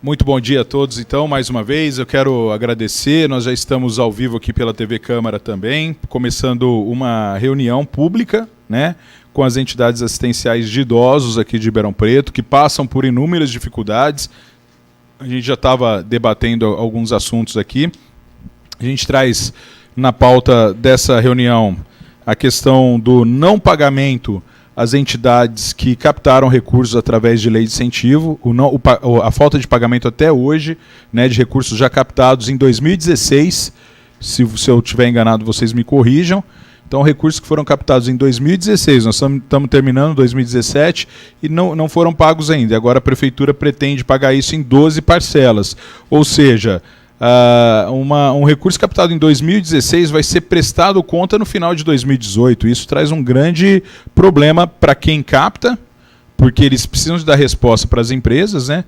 Muito bom dia a todos, então, mais uma vez. Eu quero agradecer, nós já estamos ao vivo aqui pela TV Câmara também, começando uma reunião pública, né, com as entidades assistenciais de idosos aqui de Ribeirão Preto, que passam por inúmeras dificuldades. A gente já estava debatendo alguns assuntos aqui. A gente traz na pauta dessa reunião a questão do não pagamento às entidades que captaram recursos através de lei de incentivo, a falta de pagamento até hoje, né, de recursos já captados em 2016, se eu estiver enganado vocês me corrijam. Então, recursos que foram captados em 2016, nós estamos terminando 2017 e não foram pagos ainda. Agora a Prefeitura pretende pagar isso em 12 parcelas, ou seja, um recurso captado em 2016 vai ser prestado conta no final de 2018. Isso traz um grande problema para quem capta, porque eles precisam de dar resposta para as empresas, né?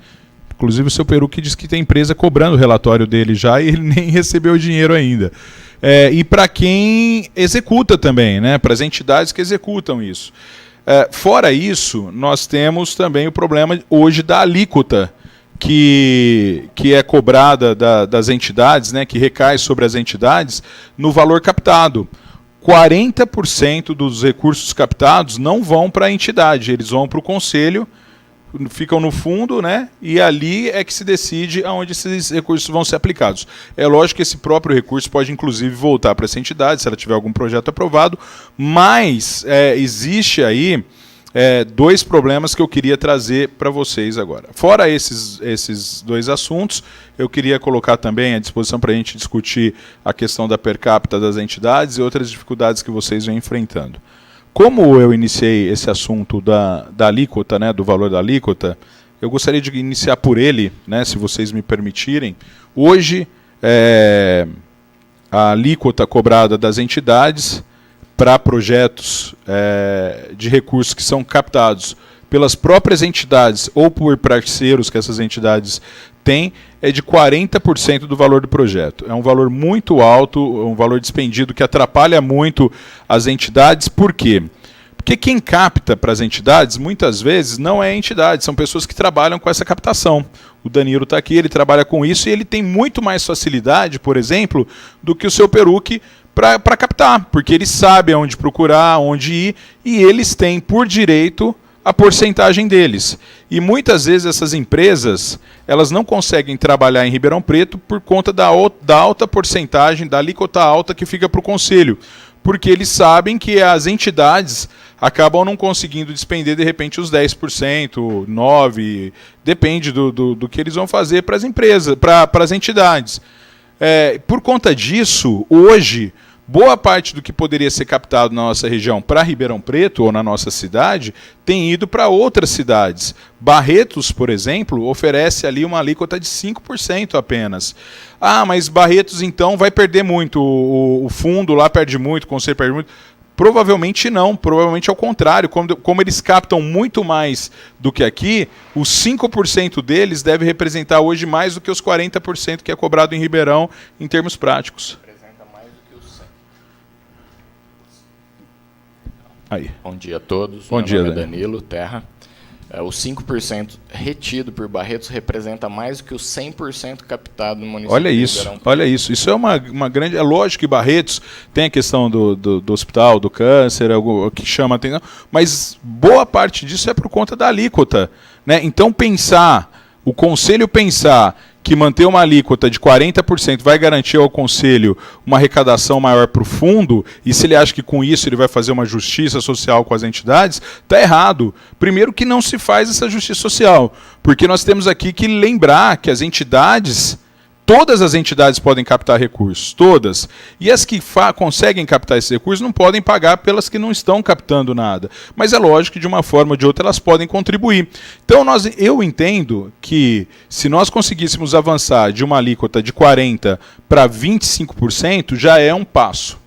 Inclusive o seu Peru que diz que tem empresa cobrando o relatório dele já e ele nem recebeu o dinheiro ainda. E para quem executa também, né? Para as entidades que executam isso. Fora isso, nós temos também o problema hoje da alíquota, que é cobrada das entidades, né, que recai sobre as entidades, no valor captado. 40% dos recursos captados não vão para a entidade, eles vão para o conselho, ficam no fundo, né, e ali é que se decide aonde esses recursos vão ser aplicados. É lógico que esse próprio recurso pode, inclusive, voltar para essa entidade, se ela tiver algum projeto aprovado, mas existe aí dois problemas que eu queria trazer para vocês agora. Fora esses dois assuntos, eu queria colocar também à disposição para a gente discutir a questão da per capita das entidades e outras dificuldades que vocês vêm enfrentando. Como eu iniciei esse assunto da alíquota, né, do valor da alíquota, eu gostaria de iniciar por ele, né, se vocês me permitirem. Hoje, a alíquota cobrada das entidades para projetos de recursos que são captados pelas próprias entidades ou por parceiros que essas entidades têm, é de 40% do valor do projeto. É um valor muito alto, um valor dispendido que atrapalha muito as entidades. Por quê? Porque quem capta para as entidades, muitas vezes, não é a entidade, são pessoas que trabalham com essa captação. O Danilo está aqui, ele trabalha com isso e ele tem muito mais facilidade, por exemplo, do que o seu Peruque para captar, porque eles sabem onde procurar, onde ir, e eles têm por direito a porcentagem deles. E muitas vezes essas empresas, elas não conseguem trabalhar em Ribeirão Preto por conta da alta porcentagem, da alíquota alta que fica para o conselho, porque eles sabem que as entidades acabam não conseguindo despender, de repente, os 10%, 9%, depende do que eles vão fazer para as empresas, para as entidades. Por conta disso, hoje, boa parte do que poderia ser captado na nossa região para Ribeirão Preto ou na nossa cidade tem ido para outras cidades. Barretos, por exemplo, oferece ali uma alíquota de 5% apenas. Ah, mas Barretos então vai perder muito, o fundo lá perde muito, o conselho perde muito. Provavelmente não, provavelmente ao contrário. Como eles captam muito mais do que aqui, os 5% deles deve representar hoje mais do que os 40% que é cobrado em Ribeirão em termos práticos. Representa mais do que os 100%. Aí. Bom dia a todos. Bom dia, Meu nome é Danilo Terra. O 5% retido por Barretos representa mais do que o 100% captado no município olha de isso, Ribeirão Preto. olha isso. Isso é uma grande... É lógico que Barretos tem a questão do hospital, do câncer, algo que chama a atenção, mas boa parte disso é por conta da alíquota, né? Então, o conselho pensar que manter uma alíquota de 40% vai garantir ao conselho uma arrecadação maior para o fundo, e se ele acha que com isso ele vai fazer uma justiça social com as entidades, está errado. Primeiro que não se faz essa justiça social, porque nós temos aqui que lembrar que as entidades, todas as entidades podem captar recursos, todas. E as que conseguem captar esses recursos não podem pagar pelas que não estão captando nada. Mas é lógico que de uma forma ou de outra elas podem contribuir. Então eu entendo que se nós conseguíssemos avançar de uma alíquota de 40% para 25%, já é um passo.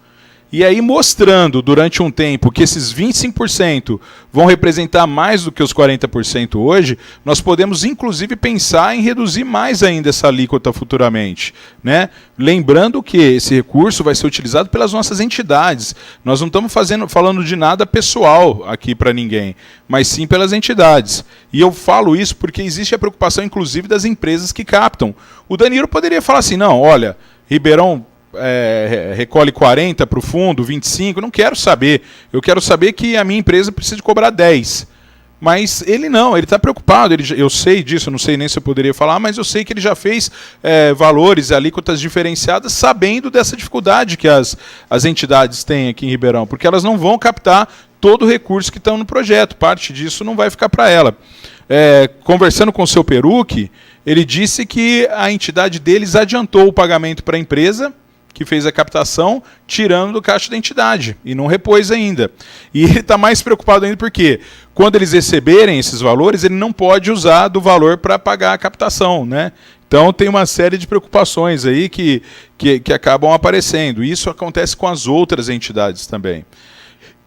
E aí, mostrando durante um tempo que esses 25% vão representar mais do que os 40% hoje, nós podemos, inclusive, pensar em reduzir mais ainda essa alíquota futuramente, né? Lembrando que esse recurso vai ser utilizado pelas nossas entidades. Nós não estamos falando de nada pessoal aqui para ninguém, mas sim pelas entidades. E eu falo isso porque existe a preocupação, inclusive, das empresas que captam. O Danilo poderia falar assim, não, olha, Ribeirão recolhe 40 para o fundo, 25, não quero saber. Eu quero saber que a minha empresa precisa de cobrar 10. Mas ele não, ele está preocupado. Eu sei disso, eu não sei nem se eu poderia falar, mas eu sei que ele já fez valores, alíquotas diferenciadas, sabendo dessa dificuldade que as entidades têm aqui em Ribeirão, porque elas não vão captar todo o recurso que estão no projeto. Parte disso não vai ficar para ela. Conversando com o seu Perucchi, ele disse que a entidade deles adiantou o pagamento para a empresa que fez a captação, tirando do caixa da entidade, e não repôs ainda. E ele está mais preocupado ainda porque, quando eles receberem esses valores, ele não pode usar do valor para pagar a captação, né? Então tem uma série de preocupações aí que acabam aparecendo. E isso acontece com as outras entidades também.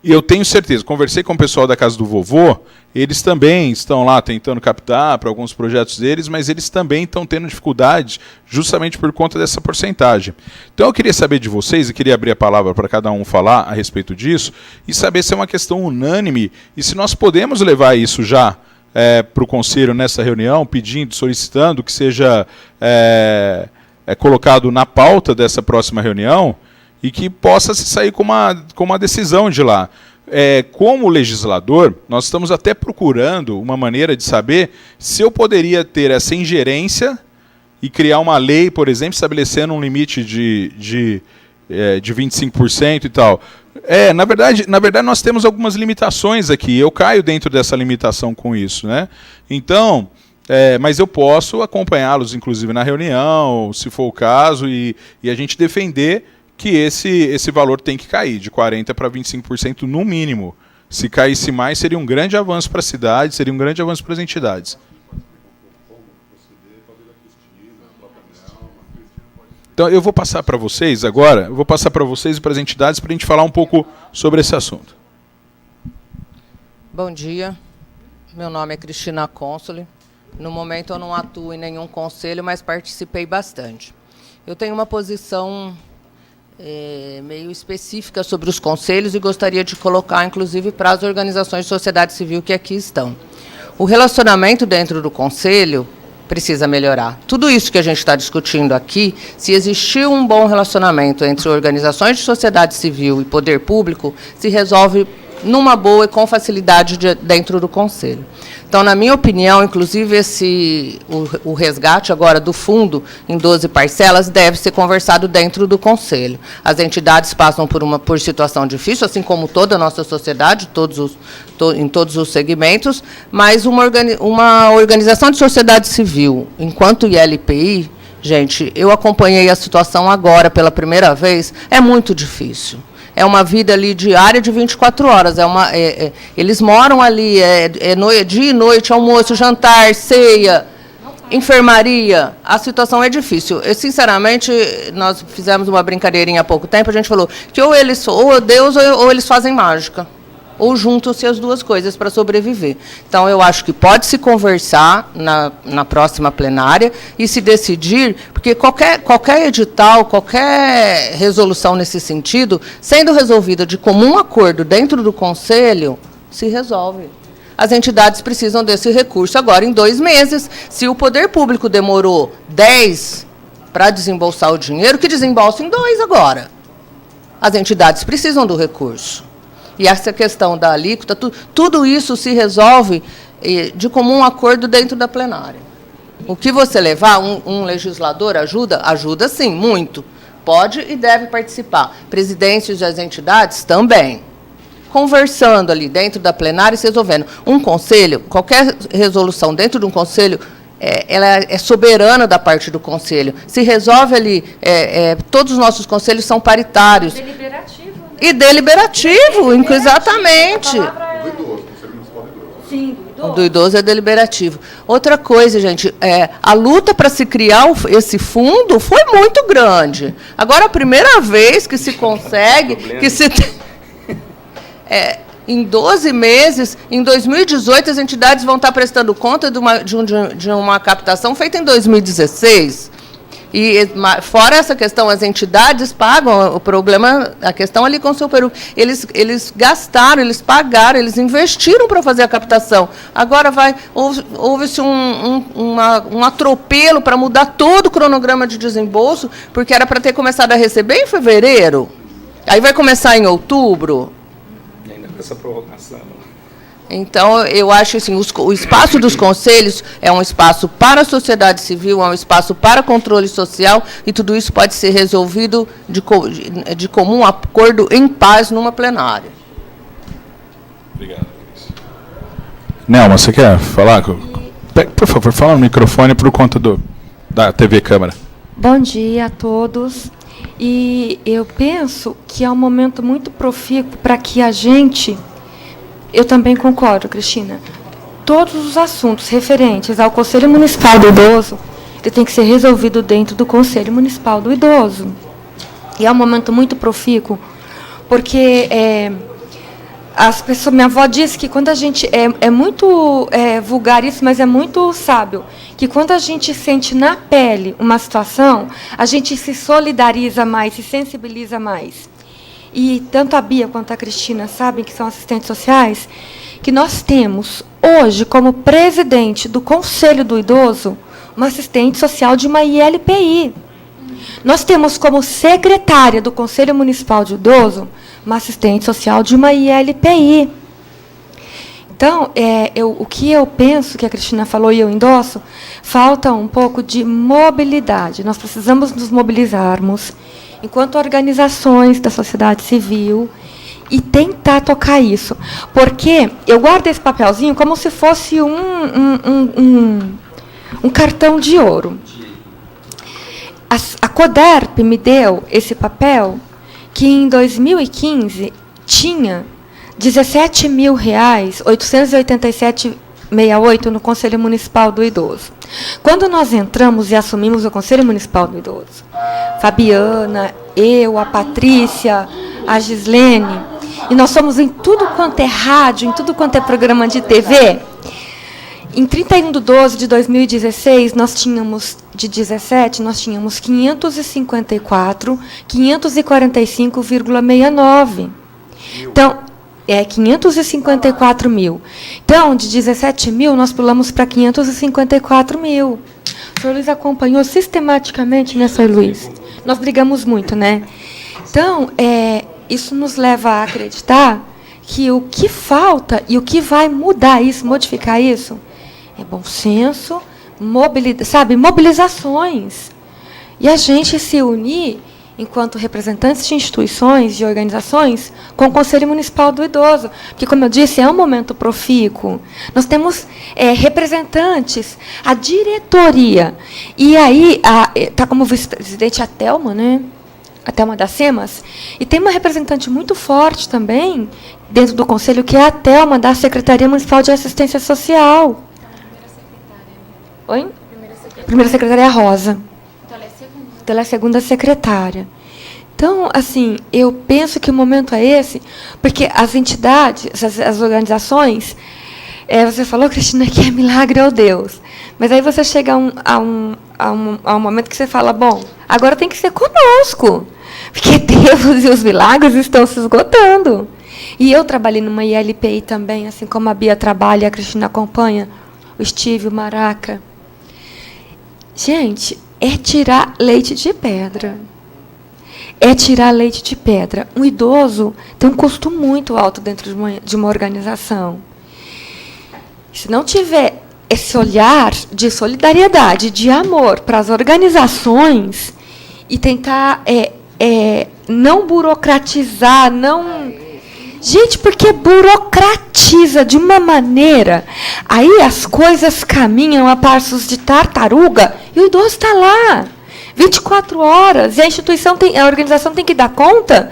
E eu tenho certeza, conversei com o pessoal da Casa do Vovô, eles também estão lá tentando captar para alguns projetos deles, mas eles também estão tendo dificuldade justamente por conta dessa porcentagem. Então eu queria saber de vocês, e queria abrir a palavra para cada um falar a respeito disso, e saber se é uma questão unânime, e se nós podemos levar isso já para o Conselho nessa reunião, pedindo, solicitando que seja colocado na pauta dessa próxima reunião, e que possa se sair com uma decisão de lá. Como legislador, nós estamos até procurando uma maneira de saber se eu poderia ter essa ingerência e criar uma lei, por exemplo, estabelecendo um limite de 25% e tal. Na verdade, nós temos algumas limitações aqui. Eu caio dentro dessa limitação com isso, né? Então, mas eu posso acompanhá-los, inclusive, na reunião, se for o caso, e a gente defender que esse valor tem que cair, de 40% para 25% no mínimo. Se caísse mais, seria um grande avanço para a cidade, seria um grande avanço para as entidades. Então, eu vou passar para vocês agora, eu vou passar para vocês e para as entidades para a gente falar um pouco sobre esse assunto. Bom dia, meu nome é Cristina Consoli. No momento eu não atuo em nenhum conselho, mas participei bastante. Eu tenho uma posição meio específica sobre os conselhos e gostaria de colocar, inclusive, para as organizações de sociedade civil que aqui estão. O relacionamento dentro do conselho precisa melhorar. Tudo isso que a gente está discutindo aqui, se existir um bom relacionamento entre organizações de sociedade civil e poder público, se resolve numa boa e com facilidade dentro do Conselho. Então, na minha opinião, inclusive, o resgate agora do fundo em 12 parcelas deve ser conversado dentro do Conselho. As entidades passam por situação difícil, assim como toda a nossa sociedade, em todos os segmentos, mas uma organização de sociedade civil, enquanto ILPI, gente, eu acompanhei a situação agora pela primeira vez, é muito difícil. É uma vida ali diária de 24 horas. Eles moram ali, dia e noite, almoço, jantar, ceia, enfermaria. A situação é difícil. Sinceramente, nós fizemos uma brincadeirinha há pouco tempo, a gente falou que ou Deus ou eles fazem mágica. Ou juntam-se as duas coisas para sobreviver. Então, eu acho que pode se conversar na próxima plenária e se decidir, porque qualquer edital, qualquer resolução nesse sentido, sendo resolvida de comum acordo dentro do Conselho, se resolve. As entidades precisam desse recurso agora em 2 meses. Se o poder público demorou 10 para desembolsar o dinheiro, que desembolse em 2 agora. As entidades precisam do recurso. E essa questão da alíquota, tudo isso se resolve de comum acordo dentro da plenária. O que você levar, um legislador ajuda sim, muito. Pode e deve participar. Presidentes das entidades também. Conversando ali dentro da plenária e se resolvendo. Um conselho, qualquer resolução dentro de um conselho, ela é soberana da parte do conselho. Se resolve ali, todos os nossos conselhos são paritários. E deliberativo, exatamente. Sim, Do idoso é deliberativo. Outra coisa, gente, a luta para se criar esse fundo foi muito grande. Agora, a primeira vez que se consegue, em 12 meses, em 2018, as entidades vão estar prestando conta de uma captação feita em 2016. E, fora essa questão, as entidades pagam, o problema, a questão ali com o seu Peru. Eles gastaram, eles pagaram, eles investiram para fazer a captação. Agora houve-se um atropelo para mudar todo o cronograma de desembolso, porque era para ter começado a receber em fevereiro. Aí vai começar em outubro. E ainda com essa prorrogação. Então, eu acho assim, o espaço dos conselhos é um espaço para a sociedade civil, é um espaço para controle social, e tudo isso pode ser resolvido de comum acordo, em paz, numa plenária. Obrigado. Nelma, você quer falar? Por favor, fala no microfone por conta da TV Câmara. Bom dia a todos. E eu penso que é um momento muito profícuo para que a gente... Eu também concordo, Cristina. Todos os assuntos referentes ao Conselho Municipal do Idoso, ele tem que ser resolvido dentro do Conselho Municipal do Idoso. E é um momento muito profícuo, porque minha avó disse que quando a gente... É muito vulgar isso, mas é muito sábio, que quando a gente sente na pele uma situação, a gente se solidariza mais, se sensibiliza mais. E tanto a Bia quanto a Cristina sabem, que são assistentes sociais, que nós temos hoje, como presidente do Conselho do Idoso, uma assistente social de uma ILPI. Nós temos como secretária do Conselho Municipal de Idoso uma assistente social de uma ILPI. Então, o que eu penso, que a Cristina falou e eu endosso, falta um pouco de mobilidade. Nós precisamos nos mobilizarmos enquanto organizações da sociedade civil e tentar tocar isso. Porque eu guardo esse papelzinho como se fosse um cartão de ouro. A Coderp me deu esse papel, que em 2015 tinha R$ 17.887,68 no Conselho Municipal do Idoso. Quando nós entramos e assumimos o Conselho Municipal do Idoso, Fabiana, eu, a Patrícia, a Gislene, e nós somos em tudo quanto é rádio, em tudo quanto é programa de TV. Em 31/12/2016, nós tínhamos, de 17, nós tínhamos 545,69. Então, 554 mil. Então, de 17 mil, nós pulamos para 554 mil. O senhor Luiz acompanhou sistematicamente, né, senhor Luiz? Nós brigamos muito, né? Então, isso nos leva a acreditar que o que falta e o que vai mudar isso, modificar isso, é bom senso, mobilizações. E a gente se unir, enquanto representantes de instituições, de organizações, com o Conselho Municipal do Idoso. Porque, como eu disse, é um momento profícuo. Nós temos representantes, a diretoria. E aí está como vice-presidente a Thelma, né? A Thelma das Semas. E tem uma representante muito forte também, dentro do Conselho, que é a Thelma, da Secretaria Municipal de Assistência Social. Oi? Primeira secretária é a Rosa. Então, ela é a segunda secretária. Então, assim, eu penso que o momento é esse, porque as entidades, as organizações, você falou, Cristina, que é milagre ao Deus. Mas aí você chega a um momento que você fala, bom, agora tem que ser conosco, porque Deus e os milagres estão se esgotando. E eu trabalhei numa ILPI também, assim como a Bia trabalha, a Cristina acompanha, o Steve, o Maraca. Gente, é tirar leite de pedra. É tirar leite de pedra. Um idoso tem um custo muito alto dentro de uma organização. Se não tiver esse olhar de solidariedade, de amor para as organizações e tentar não burocratizar, não... Gente, porque burocratiza de uma maneira, aí as coisas caminham a passos de tartaruga e o idoso está lá 24 horas, e a organização tem que dar conta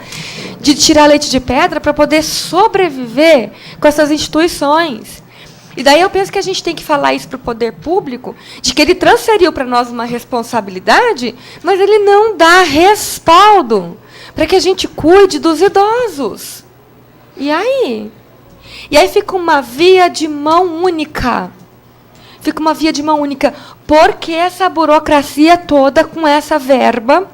de tirar leite de pedra para poder sobreviver com essas instituições. E daí eu penso que a gente tem que falar isso para o poder público, de que ele transferiu para nós uma responsabilidade, mas ele não dá respaldo para que a gente cuide dos idosos. E aí? E aí fica uma via de mão única. Fica uma via de mão única. Porque essa burocracia toda com essa verba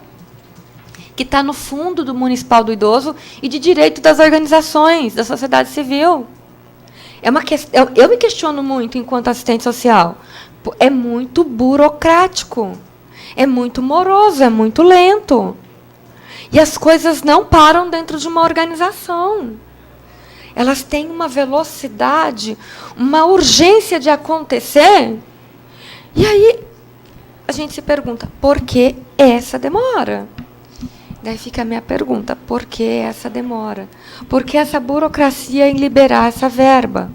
que está no fundo do Municipal do Idoso e de direito das organizações, da sociedade civil. Eu me questiono muito enquanto assistente social. É muito burocrático, é muito moroso, é muito lento. E as coisas não param dentro de uma organização. Elas têm uma velocidade, uma urgência de acontecer. E aí a gente se pergunta, por que essa demora? Daí fica a minha pergunta, por que essa demora? Por que essa burocracia em liberar essa verba?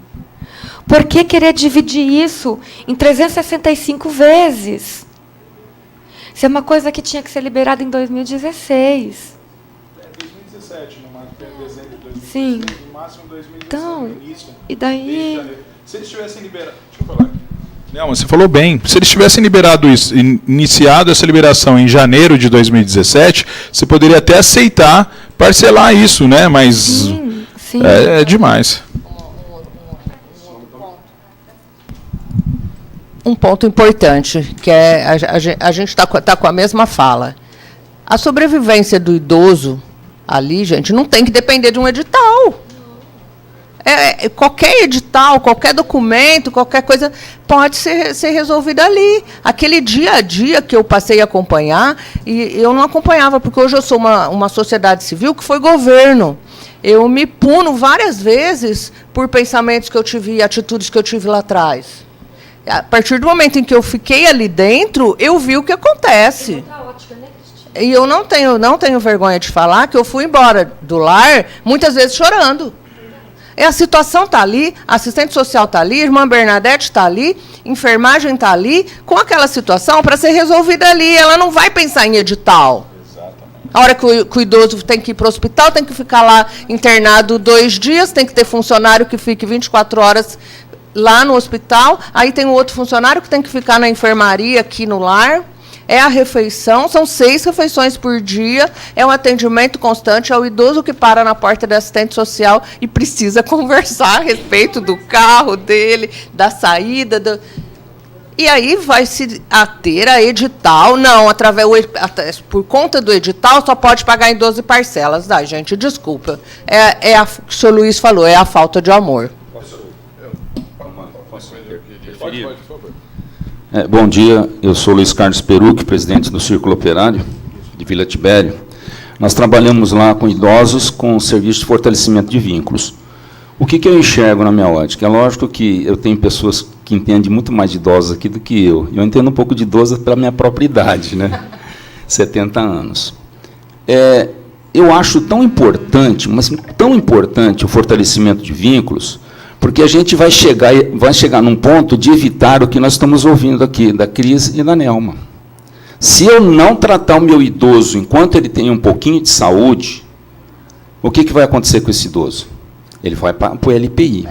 Por que querer dividir isso em 365 vezes? Isso é uma coisa que tinha que ser liberada em 2016. 2017, no dezembro de 2016, sim. No máximo 2017, então, no início. E daí... Se eles tivessem liberado... Deixa eu falar. Não, mas você falou bem. Se eles tivessem liberado isso, iniciado essa liberação em janeiro de 2017, você poderia até aceitar parcelar isso, né? Mas sim. É demais. Um ponto importante, que é a gente está com a mesma fala. A sobrevivência do idoso ali, gente, não tem que depender de um edital. Qualquer edital, qualquer documento, qualquer coisa pode ser resolvida ali. Aquele dia a dia que eu passei a acompanhar, e eu não acompanhava, porque hoje eu sou uma sociedade civil que foi governo. Eu me puno várias vezes por pensamentos que eu tive, atitudes que eu tive lá atrás. A partir do momento em que eu fiquei ali dentro, eu vi o que acontece. E eu não tenho vergonha de falar que eu fui embora do lar, muitas vezes chorando. A situação está ali, a assistente social está ali, a irmã Bernadette está ali, enfermagem está ali, com aquela situação para ser resolvida ali. Ela não vai pensar em edital. Exatamente. A hora que o idoso tem que ir para o hospital, tem que ficar lá internado 2 dias, tem que ter funcionário que fique 24 horas lá no hospital, aí tem um outro funcionário que tem que ficar na enfermaria aqui no lar. É a refeição, são 6 refeições por dia, é um atendimento constante ao idoso que para na porta da assistente social e precisa conversar a respeito do carro dele, da saída. E aí vai se ater a edital, não, por conta do edital só pode pagar em 12 parcelas. Gente, desculpa, o que o senhor Luiz falou, é a falta de amor. Pode, por favor. Bom dia, eu sou Luiz Carlos Perucchi, presidente do Círculo Operário de Vila Tibério. Nós trabalhamos lá com idosos com o serviço de fortalecimento de vínculos. O que eu enxergo na minha ótica? É lógico que eu tenho pessoas que entendem muito mais de idosos aqui do que eu. Eu entendo um pouco de idosos pela minha própria idade, né? 70 anos. Eu acho tão importante, mas tão importante o fortalecimento de vínculos, porque a gente vai chegar num ponto de evitar o que nós estamos ouvindo aqui, da Cris e da Nelma. Se eu não tratar o meu idoso enquanto ele tem um pouquinho de saúde, o que vai acontecer com esse idoso? Ele vai para o LPI.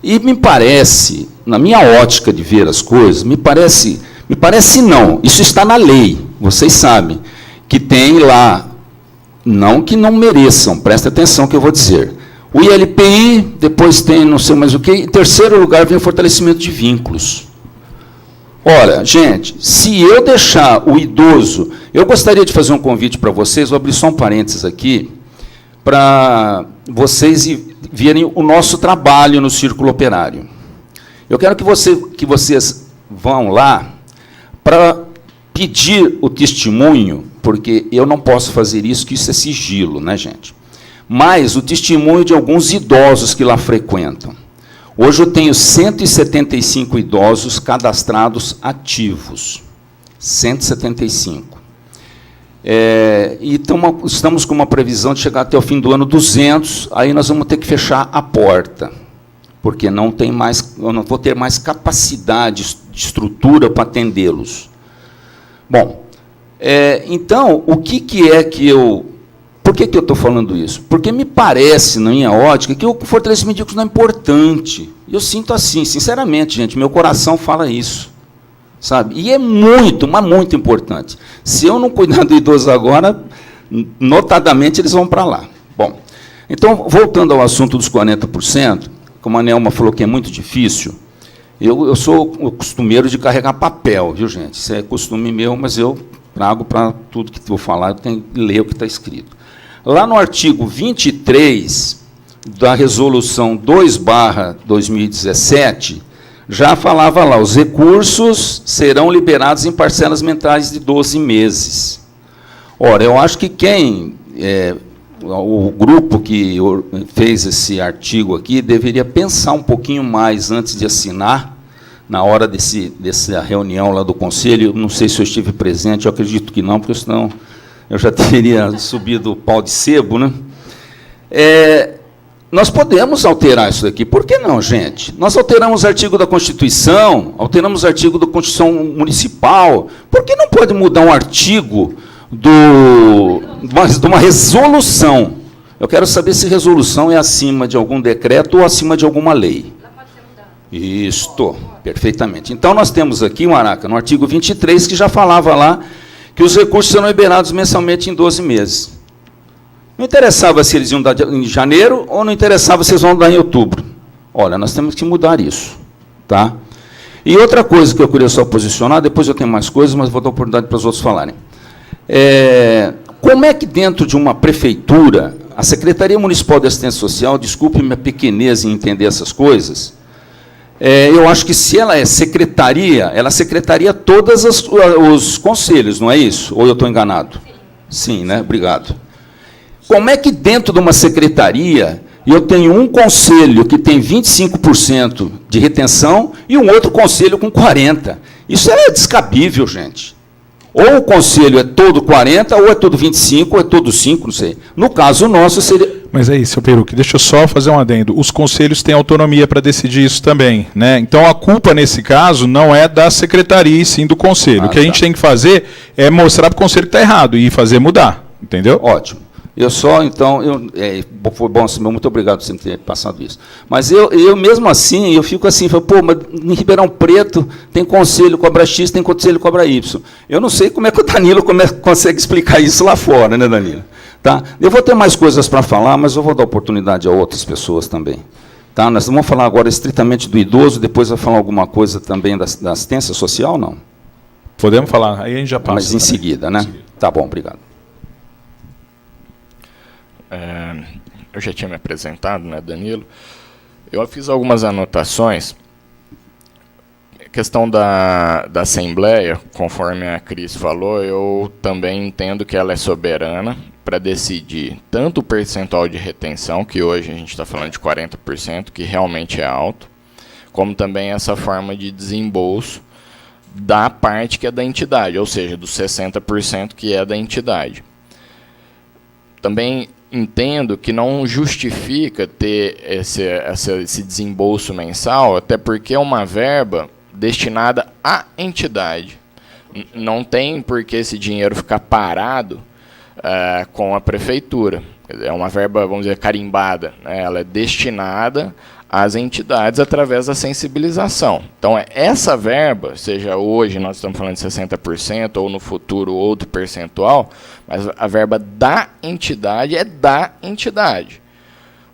E me parece, na minha ótica de ver as coisas, me parece não, isso está na lei, vocês sabem, que tem lá, não que não mereçam, presta atenção que eu vou dizer, o ILPI, depois tem não sei mais o que, em terceiro lugar vem o fortalecimento de vínculos. Ora, gente, se eu deixar o idoso... Eu gostaria de fazer um convite para vocês, vou abrir só um parênteses aqui, para vocês verem o nosso trabalho no Círculo Operário. Eu quero que vocês vão lá para pedir o testemunho, porque eu não posso fazer isso, que isso é sigilo, né, gente? Mas o testemunho de alguns idosos que lá frequentam. Hoje eu tenho 175 idosos cadastrados ativos. 175. E estamos com uma previsão de chegar até o fim do ano 200, aí nós vamos ter que fechar a porta, porque eu não vou ter mais capacidade de estrutura para atendê-los. Bom, então, o que é que eu... Por que eu estou falando isso? Porque me parece, na minha ótica, que o fortalecimento de vínculos não é importante. Eu sinto assim, sinceramente, gente, meu coração fala isso. Sabe? E é muito, mas muito importante. Se eu não cuidar do idoso agora, notadamente eles vão para lá. Bom, então, voltando ao assunto dos 40%, como a Nelma falou que é muito difícil, eu sou o costumeiro de carregar papel, viu, gente? Isso é costume meu, mas eu trago para tudo que vou falar, eu tenho que ler o que está escrito. Lá no artigo 23 da Resolução 2/2017, já falava lá, os recursos serão liberados em parcelas mensais de 12 meses. Ora, eu acho que o grupo que fez esse artigo aqui deveria pensar um pouquinho mais antes de assinar, na hora dessa reunião lá do Conselho. Não sei se eu estive presente, eu acredito que não, porque senão eu já teria subido o pau de sebo, né? Nós podemos alterar isso daqui. Por que não, gente? Nós alteramos o artigo da Constituição, alteramos o artigo da Constituição Municipal. Por que não pode mudar um artigo de uma resolução? Eu quero saber se resolução é acima de algum decreto ou acima de alguma lei. Ela pode ser mudada. Isto, perfeitamente. Então, nós temos aqui, Maraca, no artigo 23, que já falava lá que os recursos serão liberados mensalmente em 12 meses. Não interessava se eles iam dar em janeiro ou não interessava se eles vão dar em outubro. Olha, nós temos que mudar isso. Tá? E outra coisa que eu queria só posicionar, depois eu tenho mais coisas, mas vou dar oportunidade para os outros falarem. Como é que dentro de uma prefeitura, a Secretaria Municipal de Assistência Social, desculpe minha pequenez em entender essas coisas, eu acho que se ela é secretaria, ela secretaria todos os conselhos, não é isso? Ou eu estou enganado? Sim, né? Obrigado. Como é que dentro de uma secretaria eu tenho um conselho que tem 25% de retenção e um outro conselho com 40%? Isso é descabível, gente. Ou o conselho é todo 40%, ou é todo 25%, ou é todo 5%, não sei. No caso nosso, seria... Mas é isso, Peruque, deixa eu só fazer um adendo. Os conselhos têm autonomia para decidir isso também, né? Então, a culpa, nesse caso, não é da secretaria, e sim do conselho. O que a gente tem que fazer é mostrar para o conselho que está errado e fazer mudar, entendeu? Ótimo. Foi bom, muito obrigado por você ter passado isso. Mas eu mesmo assim, eu fico assim, mas em Ribeirão Preto tem conselho cobra X, tem conselho cobra Y. Eu não sei como é que o Danilo consegue explicar isso lá fora, né, Danilo? Tá? Eu vou ter mais coisas para falar, mas eu vou dar oportunidade a outras pessoas também. Tá? Nós vamos falar agora estritamente do idoso, depois vai falar alguma coisa também da assistência social, não? Podemos falar, aí a gente já passa. Mas em seguida, né? Tá bom, obrigado. Eu já tinha me apresentado, né, Danilo? Eu fiz algumas anotações. A questão da Assembleia, conforme a Cris falou, eu também entendo que ela é soberana para decidir tanto o percentual de retenção, que hoje a gente está falando de 40%, que realmente é alto, como também essa forma de desembolso da parte que é da entidade, ou seja, dos 60% que é da entidade. Também entendo que não justifica ter esse desembolso mensal, até porque é uma verba destinada à entidade. Não tem por que esse dinheiro ficar parado com a prefeitura. É uma verba, vamos dizer, carimbada, né? Ela é destinada às entidades através da sensibilização. Então, essa verba, seja hoje nós estamos falando de 60%, ou no futuro outro percentual, mas a verba da entidade é da entidade.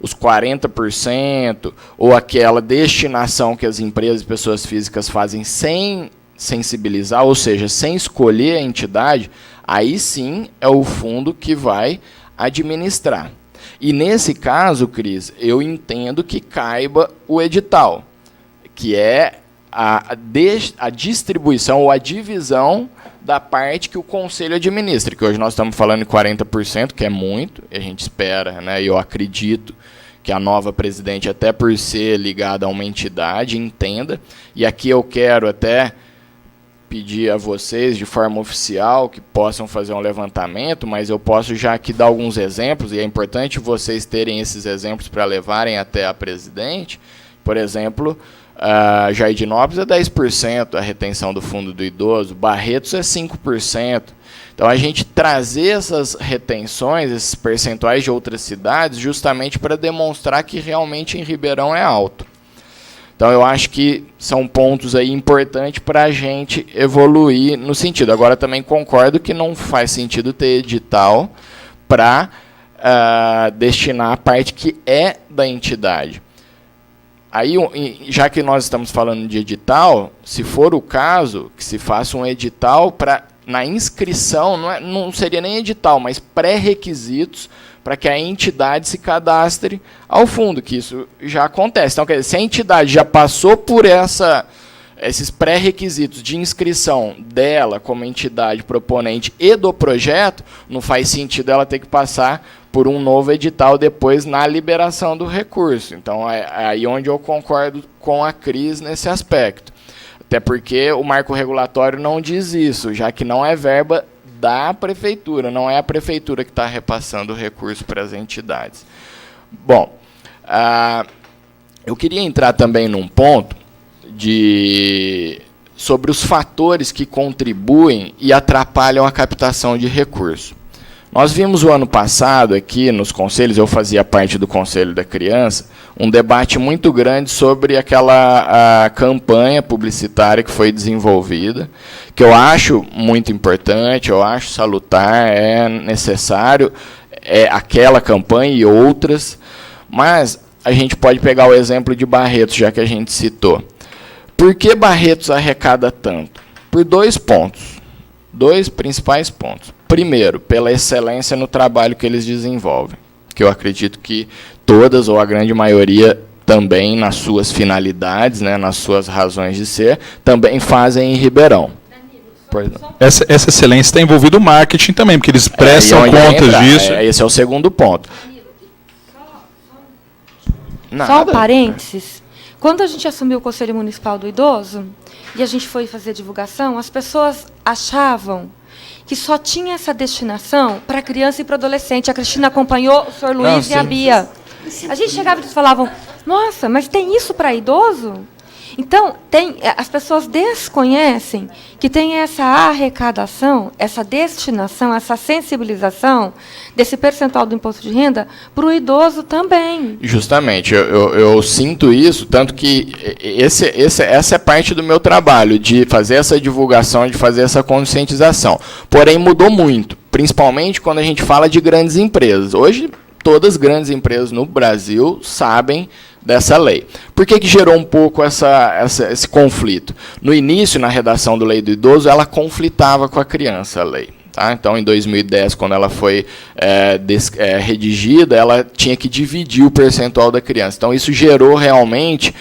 Os 40%, ou aquela destinação que as empresas e pessoas físicas fazem sem sensibilizar, ou seja, sem escolher a entidade, aí sim é o fundo que vai administrar. E nesse caso, Cris, eu entendo que caiba o edital, que é a distribuição ou a divisão da parte que o Conselho administra, que hoje nós estamos falando de 40%, que é muito, e a gente espera, né, e eu acredito que a nova presidente, até por ser ligada a uma entidade, entenda, e aqui eu quero até pedir a vocês, de forma oficial, que possam fazer um levantamento, mas eu posso já aqui dar alguns exemplos, e é importante vocês terem esses exemplos para levarem até a presidente. Por exemplo, Jardinópolis é 10% a retenção do fundo do idoso, Barretos é 5%. Então, a gente trazer essas retenções, esses percentuais de outras cidades, justamente para demonstrar que realmente em Ribeirão é alto. Então, eu acho que são pontos aí importantes para a gente evoluir no sentido. Agora, também concordo que não faz sentido ter edital para destinar a parte que é da entidade. Aí, já que nós estamos falando de edital, se for o caso, que se faça um edital para, na inscrição, não seria nem edital, mas pré-requisitos para que a entidade se cadastre ao fundo, que isso já acontece. Então, quer dizer, se a entidade já passou por esses pré-requisitos de inscrição dela como entidade proponente e do projeto, não faz sentido ela ter que passar por um novo edital depois na liberação do recurso. Então, é aí onde eu concordo com a Cris nesse aspecto. Até porque o marco regulatório não diz isso, já que não é verba da prefeitura, não é a prefeitura que está repassando o recurso para as entidades. Bom, eu queria entrar também num ponto sobre os fatores que contribuem e atrapalham a captação de recurso. Nós vimos o ano passado aqui nos conselhos, eu fazia parte do Conselho da Criança, um debate muito grande sobre aquela campanha publicitária que foi desenvolvida, que eu acho muito importante, eu acho salutar, é necessário, aquela campanha e outras, mas a gente pode pegar o exemplo de Barretos, já que a gente citou. Por que Barretos arrecada tanto? Por 2 pontos, 2 principais pontos. Primeiro, pela excelência no trabalho que eles desenvolvem, que eu acredito que todas ou a grande maioria também nas suas finalidades, né, nas suas razões de ser, também fazem em Ribeirão. Essa excelência está envolvida o marketing também, porque eles prestam contas disso. Esse é o segundo ponto. Só um parênteses. Quando a gente assumiu o Conselho Municipal do Idoso e a gente foi fazer divulgação, as pessoas achavam que só tinha essa destinação para criança e para adolescente. A Cristina acompanhou, o senhor Luiz e a Bia. A gente chegava e eles falavam, nossa, mas tem isso para idoso? Então, as pessoas desconhecem que tem essa arrecadação, essa destinação, essa sensibilização desse percentual do imposto de renda para o idoso também. Justamente, eu sinto isso, tanto que essa é parte do meu trabalho, de fazer essa divulgação, de fazer essa conscientização. Porém, mudou muito, principalmente quando a gente fala de grandes empresas. Hoje, todas as grandes empresas no Brasil sabem dessa lei. Por que gerou um pouco esse conflito? No início, na redação da Lei do Idoso, ela conflitava com a criança, a lei. Tá? Então, em 2010, quando ela foi redigida, ela tinha que dividir o percentual da criança. Então, isso gerou realmente,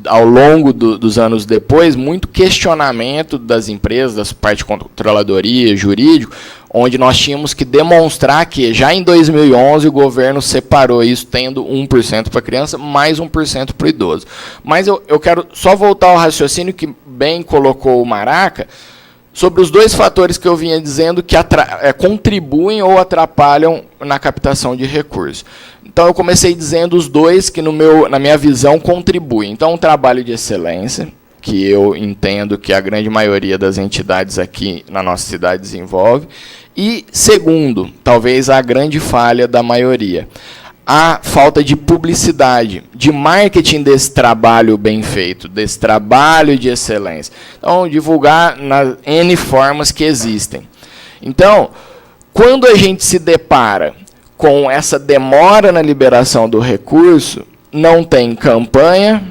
ao longo dos anos depois, muito questionamento das empresas, da parte de controladoria, jurídico, onde nós tínhamos que demonstrar que, já em 2011, o governo separou isso, tendo 1% para a criança, mais 1% para o idoso. Mas eu quero só voltar ao raciocínio que bem colocou o Maraca, sobre os 2 fatores que eu vinha dizendo que contribuem ou atrapalham na captação de recursos. Então, eu comecei dizendo os 2 que, na minha visão, contribuem. Então, um trabalho de excelência, que eu entendo que a grande maioria das entidades aqui na nossa cidade desenvolve. E, segundo, talvez a grande falha da maioria, a falta de publicidade, de marketing desse trabalho bem feito, desse trabalho de excelência. Então, divulgar nas N formas que existem. Então, quando a gente se depara com essa demora na liberação do recurso, não tem campanha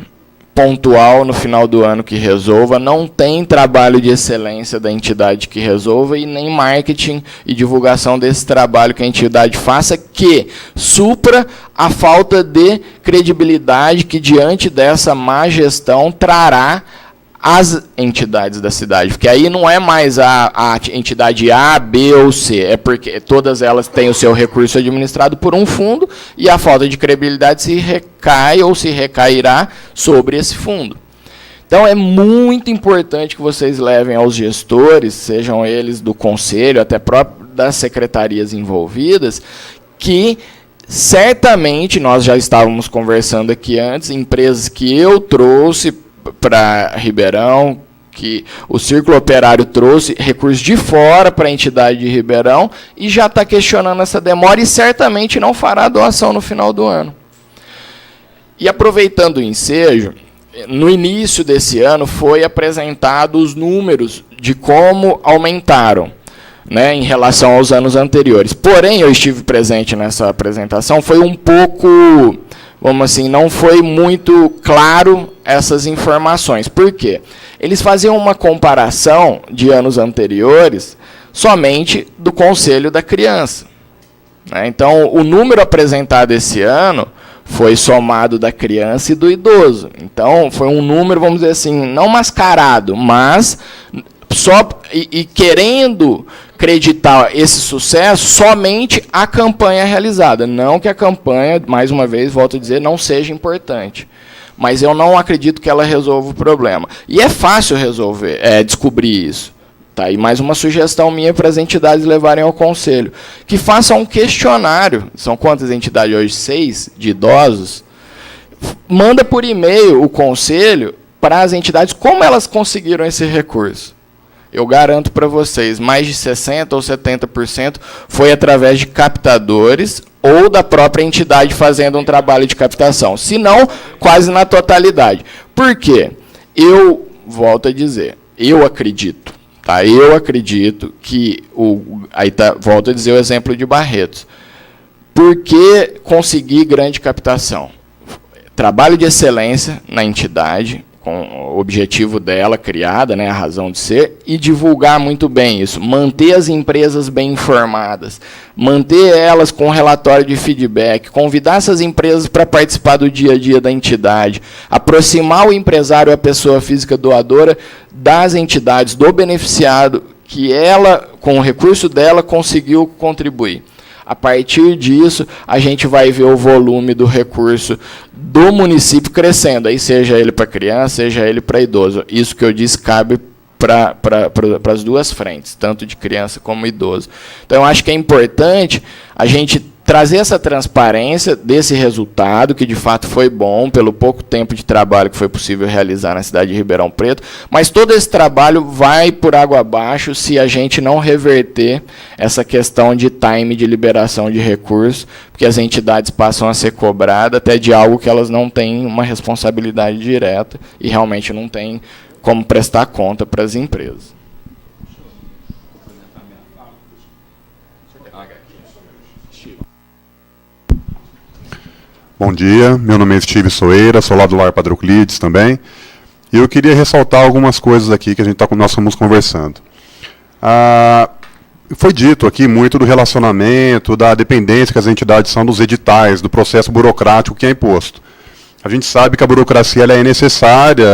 pontual no final do ano que resolva, não tem trabalho de excelência da entidade que resolva e nem marketing e divulgação desse trabalho que a entidade faça, que supra a falta de credibilidade que, diante dessa má gestão, trará as entidades da cidade, porque aí não é mais a entidade A, B ou C, é porque todas elas têm o seu recurso administrado por um fundo e a falta de credibilidade se recai ou se recairá sobre esse fundo. Então, é muito importante que vocês levem aos gestores, sejam eles do conselho, até próprio das secretarias envolvidas, que certamente, nós já estávamos conversando aqui antes, empresas que eu trouxe para Ribeirão, que o Círculo Operário trouxe recursos de fora para a entidade de Ribeirão e já está questionando essa demora e certamente não fará doação no final do ano. E aproveitando o ensejo, no início desse ano foi apresentado os números de como aumentaram, né, em relação aos anos anteriores. Porém, eu estive presente nessa apresentação, foi um pouco, vamos assim, não foi muito claro essas informações. Por quê? Eles faziam uma comparação de anos anteriores somente do Conselho da Criança, né? Então, o número apresentado esse ano foi somado da criança e do idoso. Então, foi um número, vamos dizer assim, não mascarado, mas só e querendo acreditar esse sucesso somente a campanha realizada. Não que a campanha, mais uma vez, volto a dizer, não seja importante. Mas eu não acredito que ela resolva o problema. E é fácil resolver, descobrir isso. Tá, e mais uma sugestão minha para as entidades levarem ao conselho. Que façam um questionário. São quantas entidades hoje? 6 de idosos. Manda por e-mail o conselho para as entidades como elas conseguiram esse recurso. Eu garanto para vocês, mais de 60% ou 70% foi através de captadores ou da própria entidade fazendo um trabalho de captação. Se não, quase na totalidade. Por quê? Eu volto a dizer, eu acredito. Tá, eu acredito que, volto a dizer o exemplo de Barretos. Por que conseguir grande captação? Trabalho de excelência na entidade, com o objetivo dela criada, né, a razão de ser, e divulgar muito bem isso. Manter as empresas bem informadas, manter elas com relatório de feedback, convidar essas empresas para participar do dia a dia da entidade, aproximar o empresário, a pessoa física doadora, das entidades, do beneficiado, que ela, com o recurso dela, conseguiu contribuir. A partir disso, a gente vai ver o volume do recurso do município crescendo, aí seja ele para criança, seja ele para idoso. Isso que eu disse cabe para as duas frentes, tanto de criança como idoso. Então, eu acho que é importante a gente trazer essa transparência desse resultado, que de fato foi bom, pelo pouco tempo de trabalho que foi possível realizar na cidade de Ribeirão Preto, mas todo esse trabalho vai por água abaixo se a gente não reverter essa questão de time de liberação de recursos, porque as entidades passam a ser cobradas até de algo que elas não têm uma responsabilidade direta e realmente não têm como prestar conta para as empresas. Bom dia, meu nome é Steve Soeira, sou lá do Lar Padre Euclides também. E eu queria ressaltar algumas coisas aqui que nós estamos conversando. Foi dito aqui muito do relacionamento, da dependência que as entidades são dos editais, do processo burocrático que é imposto. A gente sabe que a burocracia ela é necessária,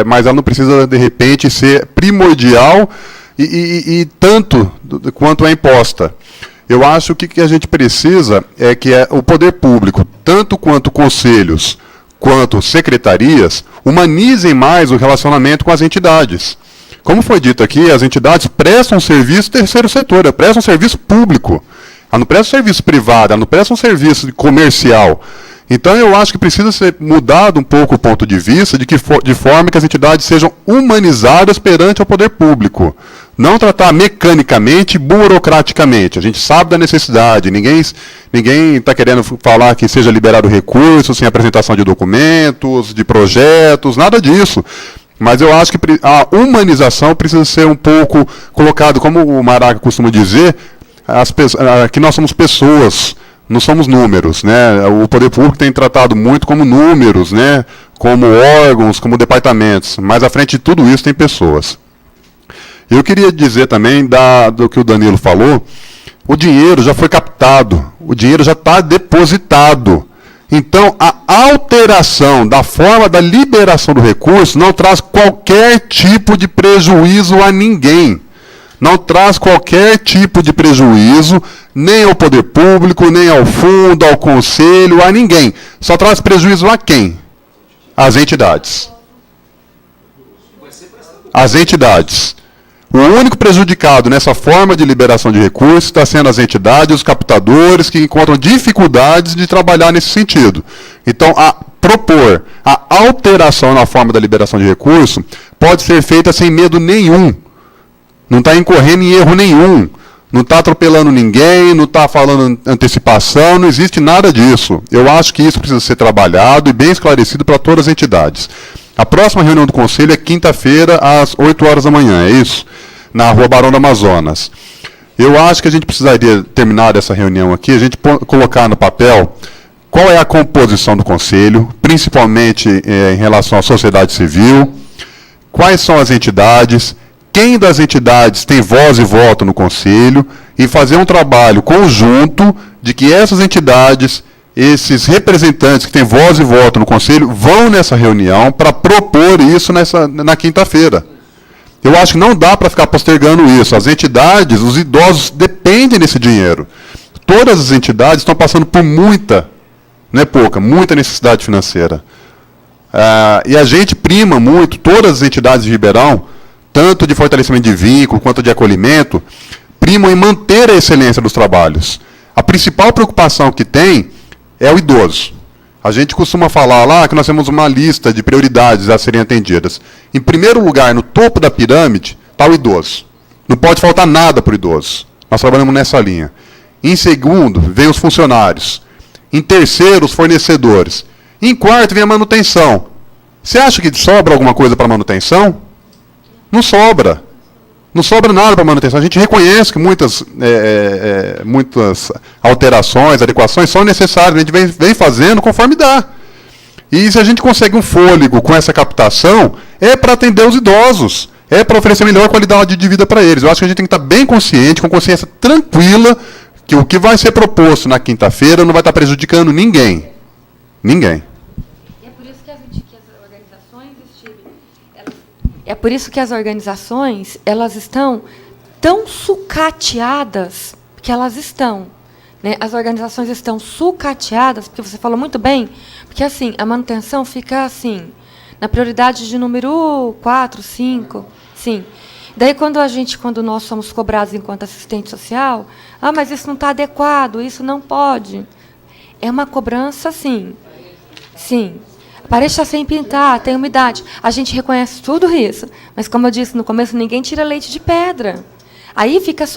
mas ela não precisa, de repente, ser primordial e tanto quanto é imposta. Eu acho que o que a gente precisa é que o poder público, tanto quanto conselhos, quanto secretarias, humanizem mais o relacionamento com as entidades. Como foi dito aqui, as entidades prestam serviço terceiro setor, prestam serviço público. Ela não presta serviço privado, ela não presta um serviço comercial. Então, eu acho que precisa ser mudado um pouco o ponto de vista de forma que as entidades sejam humanizadas perante o poder público. Não tratar mecanicamente, burocraticamente. A gente sabe da necessidade. Ninguém está querendo falar que seja liberado recurso sem apresentação de documentos, de projetos, nada disso. Mas eu acho que a humanização precisa ser um pouco colocado, como o Maraca costuma dizer, que nós somos pessoas, não somos números, né? O poder público tem tratado muito como números, né? Como órgãos, como departamentos. Mas à frente de tudo isso tem pessoas. Eu queria dizer também do que o Danilo falou, o dinheiro já foi captado, o dinheiro já está depositado. Então, a alteração da forma da liberação do recurso não traz qualquer tipo de prejuízo a ninguém. Não traz qualquer tipo de prejuízo, nem ao poder público, nem ao fundo, ao conselho, a ninguém. Só traz prejuízo a quem? Às entidades. As entidades. O único prejudicado nessa forma de liberação de recursos está sendo as entidades, os captadores, que encontram dificuldades de trabalhar nesse sentido. Então, propor a alteração na forma da liberação de recurso, pode ser feita sem medo nenhum. Não está incorrendo em erro nenhum. Não está atropelando ninguém, não está falando antecipação, não existe nada disso. Eu acho que isso precisa ser trabalhado e bem esclarecido para todas as entidades. A próxima reunião do Conselho é quinta-feira, às 8 horas da manhã, é isso? Na Rua Barão do Amazonas. Eu acho que a gente precisaria terminar essa reunião aqui, a gente colocar no papel qual é a composição do Conselho, principalmente em relação à sociedade civil, quais são as entidades, quem das entidades tem voz e voto no Conselho, e fazer um trabalho conjunto de que essas entidades, esses representantes que têm voz e voto no Conselho, vão nessa reunião para propor isso na quinta-feira. Eu acho que não dá para ficar postergando isso. As entidades, os idosos dependem desse dinheiro. Todas as entidades estão passando por muita, não é pouca, muita necessidade financeira. E a gente prima muito, todas as entidades de Ribeirão, tanto de fortalecimento de vínculo quanto de acolhimento, primam em manter a excelência dos trabalhos. A principal preocupação que tem é o idoso. A gente costuma falar lá que nós temos uma lista de prioridades a serem atendidas. Em primeiro lugar, no topo da pirâmide, está o idoso. Não pode faltar nada para o idoso. Nós trabalhamos nessa linha. Em segundo, vem os funcionários. Em terceiro, os fornecedores. Em quarto, vem a manutenção. Você acha que sobra alguma coisa para manutenção? Não sobra. Não sobra nada para manutenção. A gente reconhece que muitas alterações, adequações são necessárias. A gente vem fazendo conforme dá. E se a gente consegue um fôlego com essa captação, é para atender os idosos. É para oferecer melhor qualidade de vida para eles. Eu acho que a gente tem que estar bem consciente, com consciência tranquila, que o que vai ser proposto na quinta-feira não vai estar prejudicando ninguém. Ninguém. É por isso que as organizações, elas estão tão sucateadas, que elas estão. Né? As organizações estão sucateadas, porque você falou muito bem, porque assim, a manutenção fica assim, na prioridade de número 4, 5, sim. Daí quando nós somos cobrados enquanto assistente social, mas isso não está adequado, isso não pode. É uma cobrança, sim. Sim. A parede está sem pintar, tem umidade. A gente reconhece tudo isso. Mas, como eu disse no começo, ninguém tira leite de pedra. Aí fica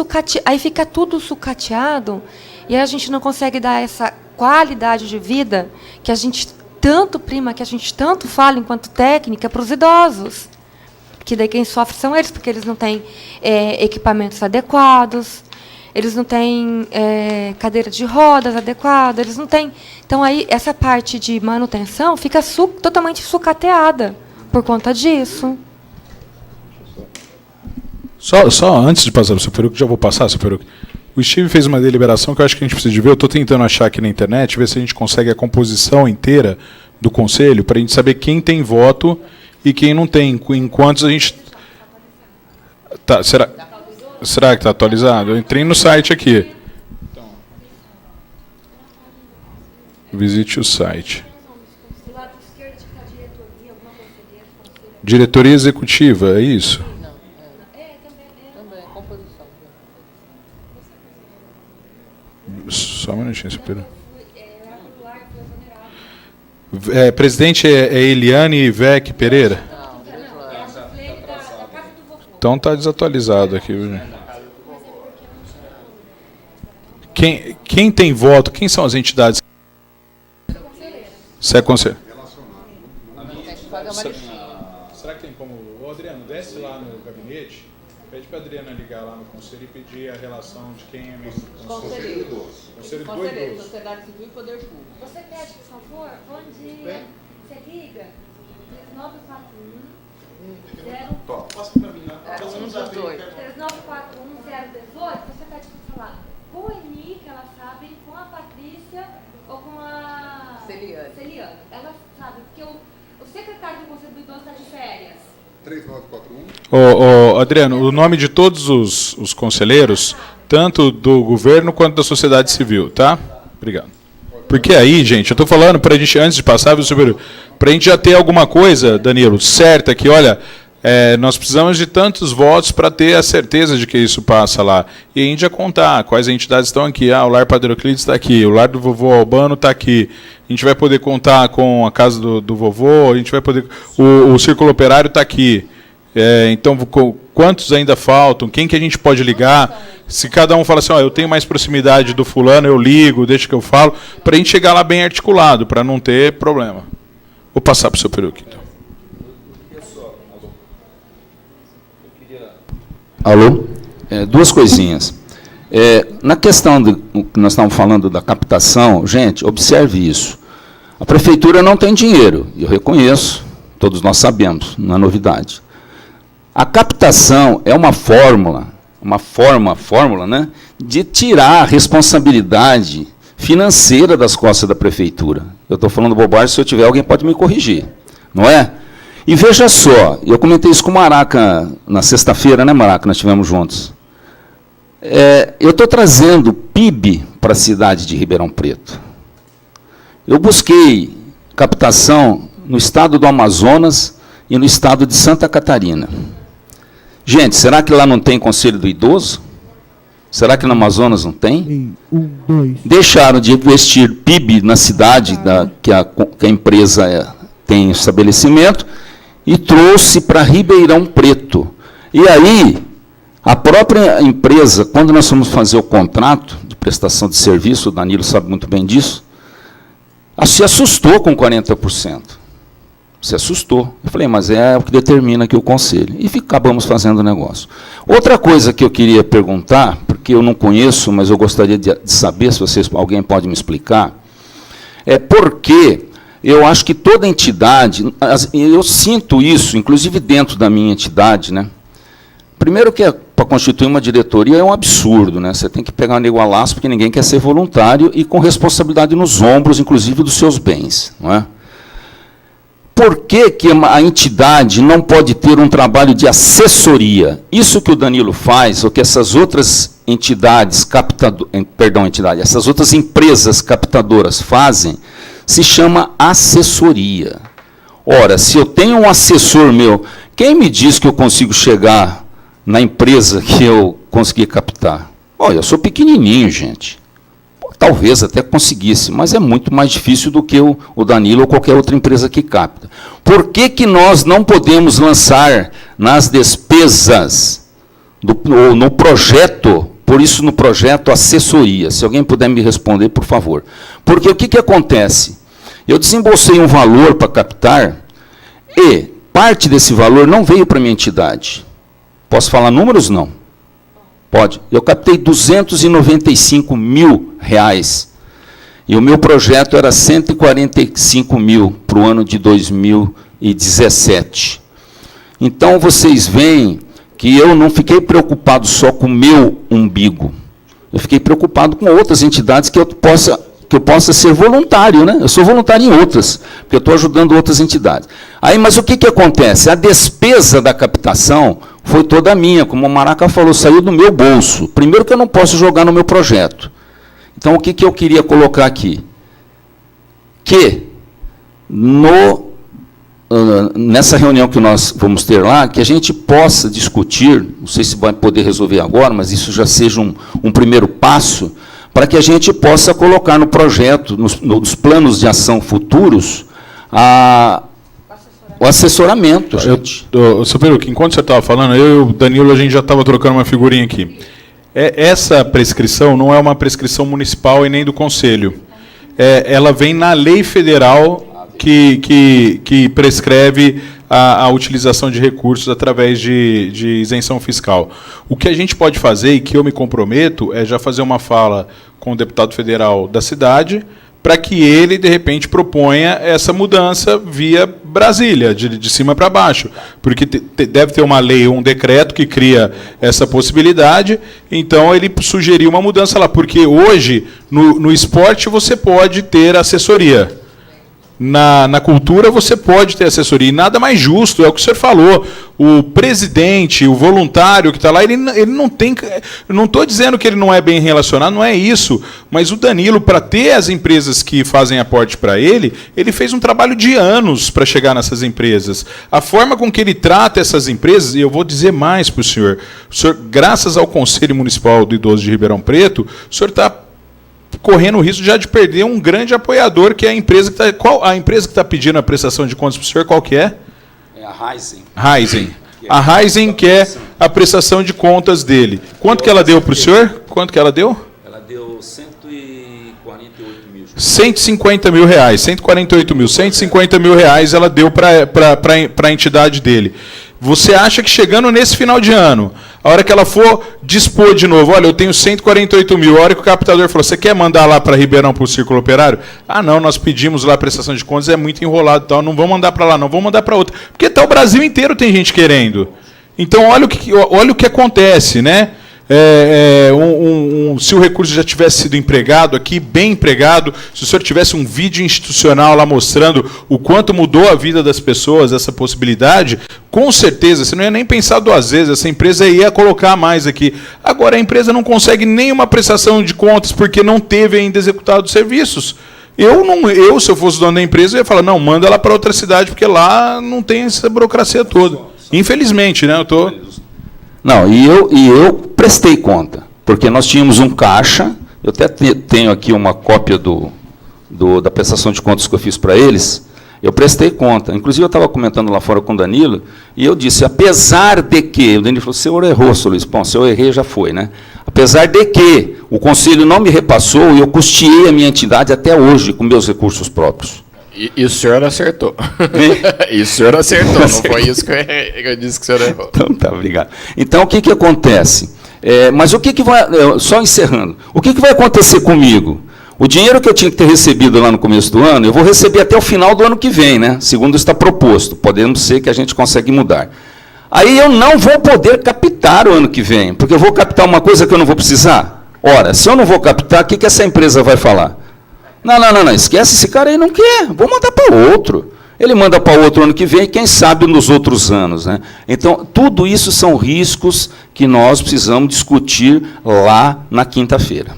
tudo sucateado e a gente não consegue dar essa qualidade de vida que a gente tanto prima, que a gente tanto fala enquanto técnica para os idosos. Que daí quem sofre são eles, porque eles não têm equipamentos adequados, eles não têm cadeira de rodas adequada, eles não têm... Então, aí, essa parte de manutenção fica totalmente sucateada por conta disso. Só antes de passar para o seu Peruque, já vou passar, seu Peruque. O Steve fez uma deliberação que eu acho que a gente precisa de ver. Eu estou tentando achar aqui na internet, ver se a gente consegue a composição inteira do Conselho, para a gente saber quem tem voto e quem não tem. Enquanto a gente... Tá, será que está atualizado? Eu entrei no site aqui. Visite o site. Diretoria Executiva, é isso? Não, também, composição. Só um minutinho, seu Pedro. Presidente é Eliane Vec Pereira? Então está desatualizado aqui. Quem tem voto? Quem são as entidades? Você é conselheiro? Será que tem como... Ô, Adriano, desce lá no gabinete, pede para a Adriana ligar lá no conselho e pedir a relação de quem é mesmo. Conselheiro. Conselheiro, Sociedade Civil e Poder Público. Você pede, por favor, bom dia. Você liga 3941 Passa para mim, né? 3941 018, você pede para falar com a Eni, que elas sabem, com a Patrícia ou com a Celiane. Elas sabem, porque o secretário do Conselho do Idoso está de férias. 3941. Adriano, o nome de todos os conselheiros, tanto do governo quanto da sociedade civil, tá? Obrigado. Porque aí, gente, eu estou falando para a gente, antes de passar, para a gente já ter alguma coisa, Danilo, certa, que, olha, nós precisamos de tantos votos para ter a certeza de que isso passa lá. E a gente já contar quais entidades estão aqui. O Lar Padre Euclides está aqui, o Lar do Vovô Albano está aqui. a gente vai poder contar com a casa do vovô, a gente vai poder... O Círculo Operário está aqui. Então, quantos ainda faltam? Quem que a gente pode ligar? Se cada um fala assim, eu tenho mais proximidade do fulano, eu ligo, deixa que eu falo, para a gente chegar lá bem articulado, para não ter problema. Vou passar para o seu Peruque, então. Alô? Duas coisinhas. Na questão que nós estamos falando da captação, gente, observe isso. A prefeitura não tem dinheiro, eu reconheço, todos nós sabemos, não é novidade. A captação é uma fórmula, né, de tirar a responsabilidade financeira das costas da prefeitura. Eu estou falando bobagem, se eu tiver, alguém pode me corrigir, não é? E veja só, eu comentei isso com o Maraca na sexta-feira, né, Maraca, nós estivemos juntos. Eu estou trazendo PIB para a cidade de Ribeirão Preto. Eu busquei captação no estado do Amazonas e no estado de Santa Catarina. Gente, será que lá não tem Conselho do Idoso? Será que no Amazonas não tem? Deixaram de investir PIB na cidade que a empresa tem estabelecimento e trouxe para Ribeirão Preto. E aí, a própria empresa, quando nós fomos fazer o contrato de prestação de serviço, o Danilo sabe muito bem disso, se assustou com 40%. Se assustou. Eu falei, mas é o que determina aqui o conselho. E acabamos fazendo o negócio. Outra coisa que eu queria perguntar, porque eu não conheço, mas eu gostaria de saber, se alguém pode me explicar, é por que eu acho que toda entidade, eu sinto isso, inclusive dentro da minha entidade, né? Primeiro que para constituir uma diretoria é um absurdo, né? Você tem que pegar um nego a laço, porque ninguém quer ser voluntário e com responsabilidade nos ombros, inclusive dos seus bens, não é? Por que a entidade não pode ter um trabalho de assessoria? Isso que o Danilo faz, ou que essas outras entidades essas outras empresas captadoras fazem, se chama assessoria. Ora, se eu tenho um assessor meu, quem me diz que eu consigo chegar na empresa que eu consegui captar? Olha, eu sou pequenininho, gente. Talvez até conseguisse, mas é muito mais difícil do que o Danilo ou qualquer outra empresa que capta. Por que nós não podemos lançar nas despesas, ou no projeto, por isso no projeto assessoria? Se alguém puder me responder, por favor. Porque o que acontece? Eu desembolsei um valor para captar e parte desse valor não veio para a minha entidade. Posso falar números? Não. Pode. Eu captei R$295 mil. E o meu projeto era 145 mil para o ano de 2017. Então, vocês veem que eu não fiquei preocupado só com o meu umbigo. Eu fiquei preocupado com outras entidades que eu possa ser voluntário, né? Eu sou voluntário em outras, porque eu estou ajudando outras entidades. Aí, mas o que acontece? A despesa da captação foi toda minha, como o Maraca falou, saiu do meu bolso. Primeiro que eu não posso jogar no meu projeto. Então, o que eu queria colocar aqui? Que nessa reunião que nós vamos ter lá, que a gente possa discutir, não sei se vai poder resolver agora, mas isso já seja um primeiro passo, para que a gente possa colocar no projeto, nos planos de ação futuros, o assessoramento. Seu Peruque, enquanto você estava falando, eu e o Danilo, a gente já estava trocando uma figurinha aqui. Essa prescrição não é uma prescrição municipal e nem do Conselho. Ela vem na lei federal que prescreve a utilização de recursos através de isenção fiscal. O que a gente pode fazer, e que eu me comprometo, é já fazer uma fala com o deputado federal da cidade, para que ele, de repente, proponha essa mudança via Brasília, de cima para baixo. Porque deve ter uma lei, um decreto que cria essa possibilidade, então ele sugeriu uma mudança lá. Porque hoje, no esporte, você pode ter assessoria. Na cultura você pode ter assessoria, e nada mais justo, é o que o senhor falou. O presidente, o voluntário que está lá, ele não tem... Eu não estou dizendo que ele não é bem relacionado, não é isso, mas o Danilo, para ter as empresas que fazem aporte para ele fez um trabalho de anos para chegar nessas empresas. A forma com que ele trata essas empresas, e eu vou dizer mais para o senhor, graças ao Conselho Municipal do Idoso de Ribeirão Preto, o senhor está correndo o risco já de perder um grande apoiador, que é a empresa que está... Qual a empresa que está pedindo a prestação de contas para o senhor, qual que é? É a Raizen. Raizen. A Raizen quer a prestação de contas dele. Quanto que ela deu para o senhor? Quanto que ela deu? Ela deu 148 mil. 150 mil reais, 148 mil, 150 mil reais ela deu para a entidade dele. Você acha que chegando nesse final de ano, a hora que ela for dispor de novo, olha, eu tenho 148 mil, a hora que o captador falou, você quer mandar lá para Ribeirão para o Círculo Operário? Ah, não, nós pedimos lá a prestação de contas, é muito enrolado e tal, não vamos mandar para lá, não, vamos mandar para outra. Porque até o Brasil inteiro tem gente querendo. Então, olha o que acontece, né? Se o recurso já tivesse sido empregado aqui, bem empregado, se o senhor tivesse um vídeo institucional lá mostrando o quanto mudou a vida das pessoas, essa possibilidade, com certeza, você não ia nem pensar duas vezes, essa empresa ia colocar mais aqui. Agora, a empresa não consegue nenhuma prestação de contas porque não teve ainda executado os serviços. Se eu fosse dono da empresa, eu ia falar, não, manda ela para outra cidade, porque lá não tem essa burocracia toda. Infelizmente, né? Não, e eu prestei conta, porque nós tínhamos um caixa, eu até tenho aqui uma cópia da prestação de contas que eu fiz para eles, eu prestei conta. Inclusive, eu estava comentando lá fora com o Danilo, e eu disse, apesar de que, o Danilo falou, o senhor errou, seu Luiz. Bom, se eu errei, já foi, né? Apesar de que o Conselho não me repassou, eu custeei a minha entidade até hoje com meus recursos próprios. E o senhor acertou. E o senhor acertou, não foi isso que eu disse que o senhor errou. Então, tá, obrigado. Então, o que acontece? Mas o que vai... Só encerrando. O que vai acontecer comigo? O dinheiro que eu tinha que ter recebido lá no começo do ano, eu vou receber até o final do ano que vem, né? Segundo está proposto. Podemos ser que a gente consegue mudar. Aí eu não vou poder captar o ano que vem, porque eu vou captar uma coisa que eu não vou precisar. Ora, se eu não vou captar, o que essa empresa vai falar? Não, esquece, esse cara aí não quer, vou mandar para outro. Ele manda para outro ano que vem, quem sabe nos outros anos, né? Então, tudo isso são riscos que nós precisamos discutir lá na quinta-feira.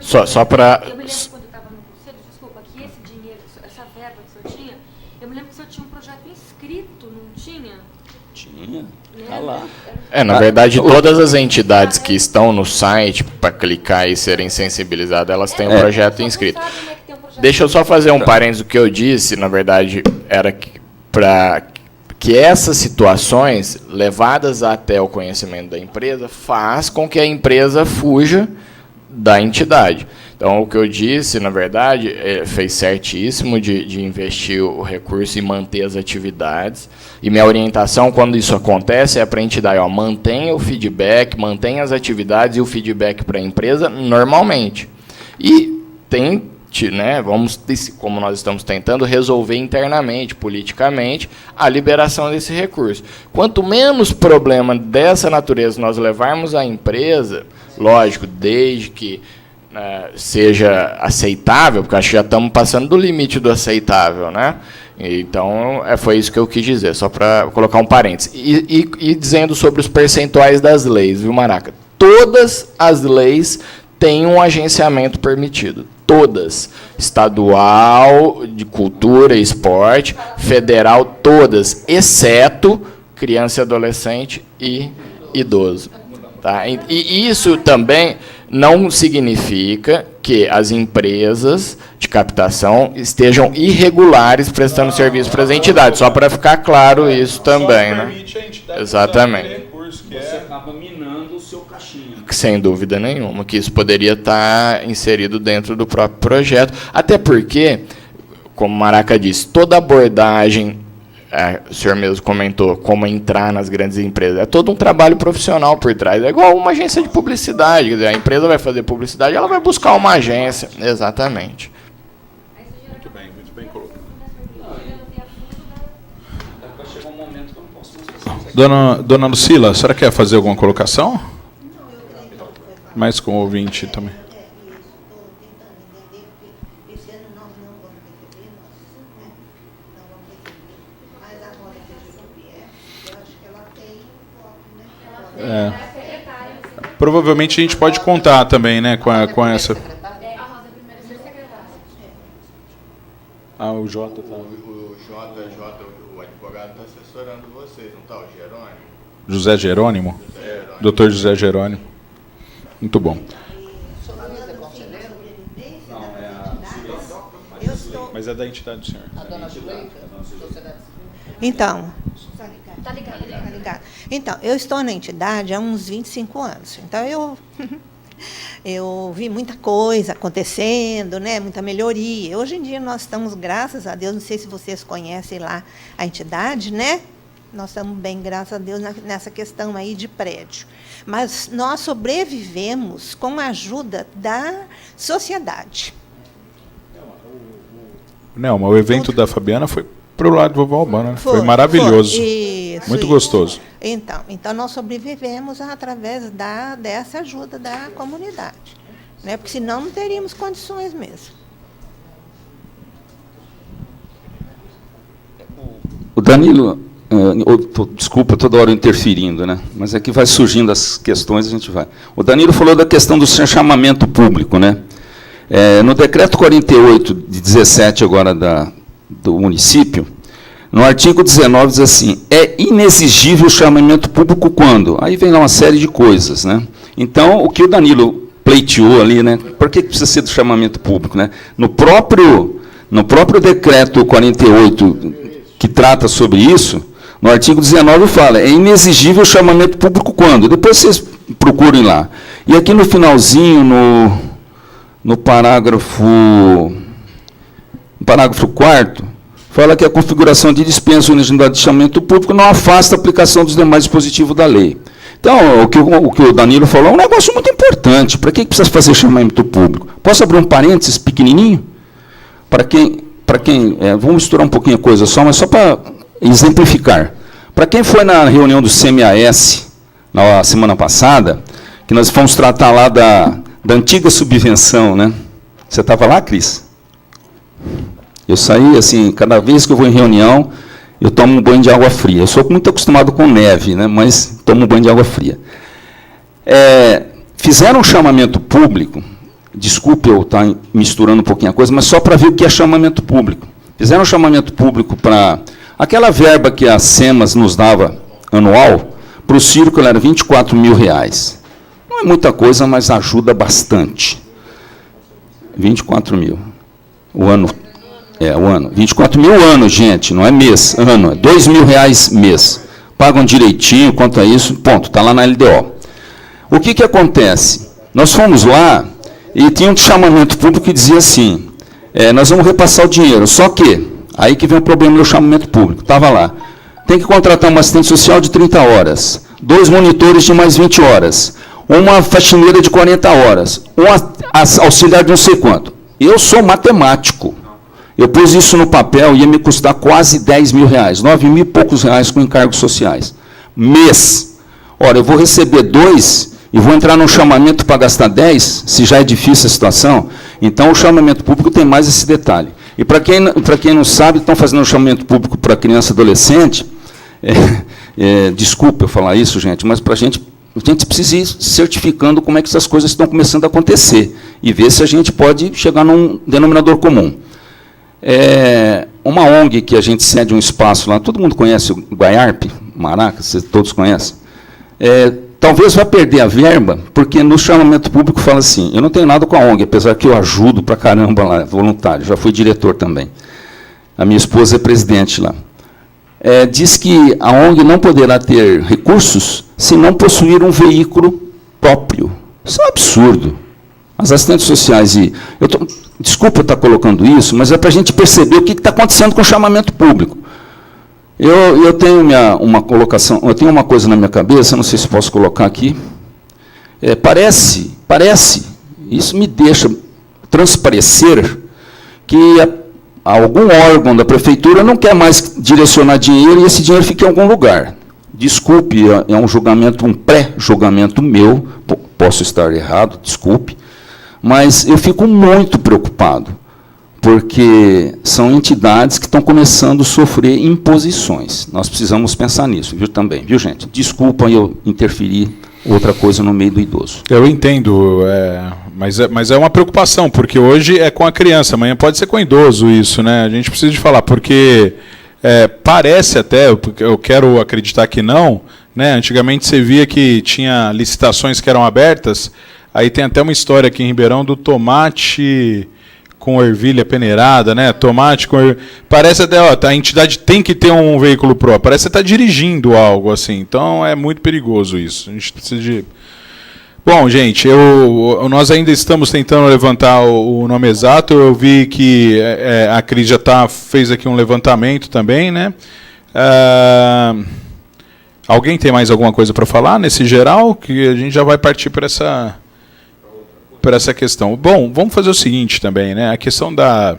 Só para... Eu me lembro quando eu estava no conselho, desculpa, que esse dinheiro, essa verba que o senhor tinha, eu me lembro que o senhor tinha um projeto inscrito, não tinha? Tinha, está lá. Na verdade, todas as entidades que estão no site para clicar e serem sensibilizadas, elas têm um projeto inscrito. Deixa eu só fazer um parênteses. O que eu disse, na verdade, era para que essas situações, levadas até o conhecimento da empresa, faz com que a empresa fuja da entidade. Então, o que eu disse, na verdade, fez certíssimo de investir o recurso e manter as atividades. E minha orientação, quando isso acontece, é para a entidade, mantenha o feedback, mantenha as atividades e o feedback para a empresa normalmente. E tente, né, como nós estamos tentando, resolver internamente, politicamente, a liberação desse recurso. Quanto menos problema dessa natureza nós levarmos à empresa, lógico, desde que seja aceitável, porque acho que já estamos passando do limite do aceitável, né? Então, foi isso que eu quis dizer, só para colocar um parênteses. E dizendo sobre os percentuais das leis, viu, Maraca? Todas as leis têm um agenciamento permitido. Todas. Estadual, de cultura e esporte, federal, todas, exceto criança e adolescente e idoso. Tá? E isso também não significa que as empresas de captação estejam irregulares prestando serviço para as entidades, só para ficar claro isso também, né? Exatamente. Você acaba minando o seu caixinha. Sem dúvida nenhuma, que isso poderia estar inserido dentro do próprio projeto, até porque, como Maraca disse, toda abordagem, o senhor mesmo comentou, como entrar nas grandes empresas. É todo um trabalho profissional por trás. É igual uma agência de publicidade. Quer dizer, a empresa vai fazer publicidade, ela vai buscar uma agência. Exatamente. Muito bem colocado. Vai chegar um momento que eu não posso mais. Dona Lucila, a senhora quer fazer alguma colocação? Mais com o ouvinte também. Provavelmente a gente pode contar também, né, com essa. O Jota tá. O JJ, o advogado, está assessorando vocês, não está? O Jerônimo? José Jerônimo? Doutor José Jerônimo. Muito bom. Mas é da entidade do senhor. A dona Juleika, Sociedade Civil. Então, tá ligado. Então, eu estou na entidade há uns 25 anos. Então, eu vi muita coisa acontecendo, né? Muita melhoria. Hoje em dia nós estamos, graças a Deus, não sei se vocês conhecem lá a entidade, né? Nós estamos bem, graças a Deus, nessa questão aí de prédio. Mas nós sobrevivemos com a ajuda da sociedade. Nelma, o evento da Fabiana foi para o lado do Vovó Albana, né? Foi maravilhoso. Isso, muito isso. gostoso. Então nós sobrevivemos através dessa ajuda da comunidade, né? Porque senão não teríamos condições mesmo. O Danilo, desculpa toda hora interferindo, né? Mas é que vai surgindo as questões, a gente vai. O Danilo falou da questão do chamamento público, né? No decreto 48 de 17 agora do município, no artigo 19 diz assim: é inexigível o chamamento público quando? Aí vem lá uma série de coisas, né? Então, o que o Danilo pleiteou ali, né? Por que precisa ser do chamamento público, né? No próprio decreto 48 que trata sobre isso, no artigo 19 fala: é inexigível o chamamento público quando? Depois vocês procurem lá. E aqui no finalzinho, no parágrafo 4º, fala que a configuração de dispensa ou inexigibilidade de chamamento público não afasta a aplicação dos demais dispositivos da lei. Então, o que o Danilo falou é um negócio muito importante. Para que precisa fazer chamamento público? Posso abrir um parênteses pequenininho? Vamos misturar um pouquinho a coisa só, mas só para exemplificar. Para quem foi na reunião do CMAS, na semana passada, que nós fomos tratar lá da antiga subvenção, né? Você estava lá, Cris? Eu saí, assim, cada vez que eu vou em reunião, eu tomo um banho de água fria. Eu sou muito acostumado com neve, né? Mas tomo um banho de água fria. Fizeram um chamamento público, desculpe eu estar misturando um pouquinho a coisa, mas só para ver o que é chamamento público. Fizeram um chamamento público para aquela verba que a SEMAS nos dava anual, para o círculo era R$24 mil. Não é muita coisa, mas ajuda bastante. 24 mil. O ano. O ano. 24 mil ano, gente, não é mês, ano. É R$2.000 mês. Pagam direitinho quanto a isso, ponto, está lá na LDO. O que acontece? Nós fomos lá e tinha um chamamento público que dizia assim: nós vamos repassar o dinheiro, só que, aí que vem o problema do chamamento público, estava lá, tem que contratar uma assistente social de 30 horas, 2 monitores de mais 20 horas, uma faxineira de 40 horas, um auxiliar de não sei quanto. Eu sou matemático. Eu pus isso no papel, ia me custar quase R$10 mil, 9 mil e poucos reais com encargos sociais. Mês. Ora, eu vou receber 2 e vou entrar num chamamento para gastar 10, se já é difícil a situação. Então, o chamamento público tem mais esse detalhe. E para quem não sabe, estão fazendo um chamamento público para criança e adolescente. Desculpa eu falar isso, gente, mas a gente precisa ir certificando como é que essas coisas estão começando a acontecer e ver se a gente pode chegar num denominador comum. Uma ONG que a gente cede um espaço lá, todo mundo conhece o Guaiarp, Maraca, vocês todos conhecem. Talvez vá perder a verba, porque no chamamento público fala assim: eu não tenho nada com a ONG, apesar que eu ajudo para caramba lá, voluntário, já fui diretor também. A minha esposa é presidente lá. Diz que a ONG não poderá ter recursos se não possuir um veículo próprio. Isso é um absurdo. As assistentes sociais, desculpa eu estar colocando isso, mas é para a gente perceber o que está acontecendo com o chamamento público. Eu tenho uma colocação, eu tenho uma coisa na minha cabeça, não sei se posso colocar aqui. Parece, isso me deixa transparecer que algum órgão da prefeitura não quer mais direcionar dinheiro e esse dinheiro fica em algum lugar. Desculpe, é um julgamento, um pré-julgamento meu, posso estar errado, desculpe, mas eu fico muito preocupado, porque são entidades que estão começando a sofrer imposições. Nós precisamos pensar nisso, viu, também, viu, gente? Desculpa eu interferir outra coisa no meio do idoso. Eu entendo, mas é uma preocupação, porque hoje é com a criança, amanhã pode ser com o idoso isso, né? A gente precisa de falar, porque parece até, eu quero acreditar que não, né? Antigamente você via que tinha licitações que eram abertas, aí tem até uma história aqui em Ribeirão do tomate com ervilha peneirada, né? Tomate com parece até, ó, a entidade tem que ter um veículo próprio. Parece que você está dirigindo algo assim. Então é muito perigoso isso. A gente precisa de... Bom, gente, nós ainda estamos tentando levantar o nome exato. Eu vi que a Cris já fez aqui um levantamento também, né? Alguém tem mais alguma coisa para falar nesse geral? Que a gente já vai partir para essa questão. Bom, vamos fazer o seguinte também, né? A questão uma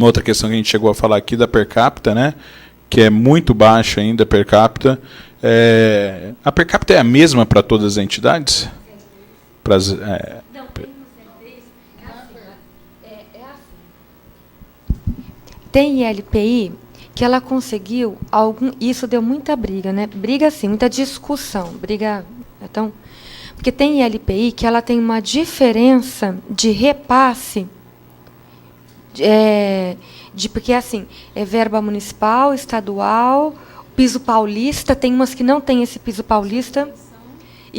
outra questão que a gente chegou a falar aqui da per capita, né? Que é muito baixa ainda per capita. A per capita é a mesma para todas as entidades? Tem ILPI que ela conseguiu isso deu muita briga, né? Briga assim, muita discussão, então, porque tem ILPI que ela tem uma diferença de repasse porque assim, é verba municipal, estadual, piso paulista, tem umas que não tem esse piso paulista.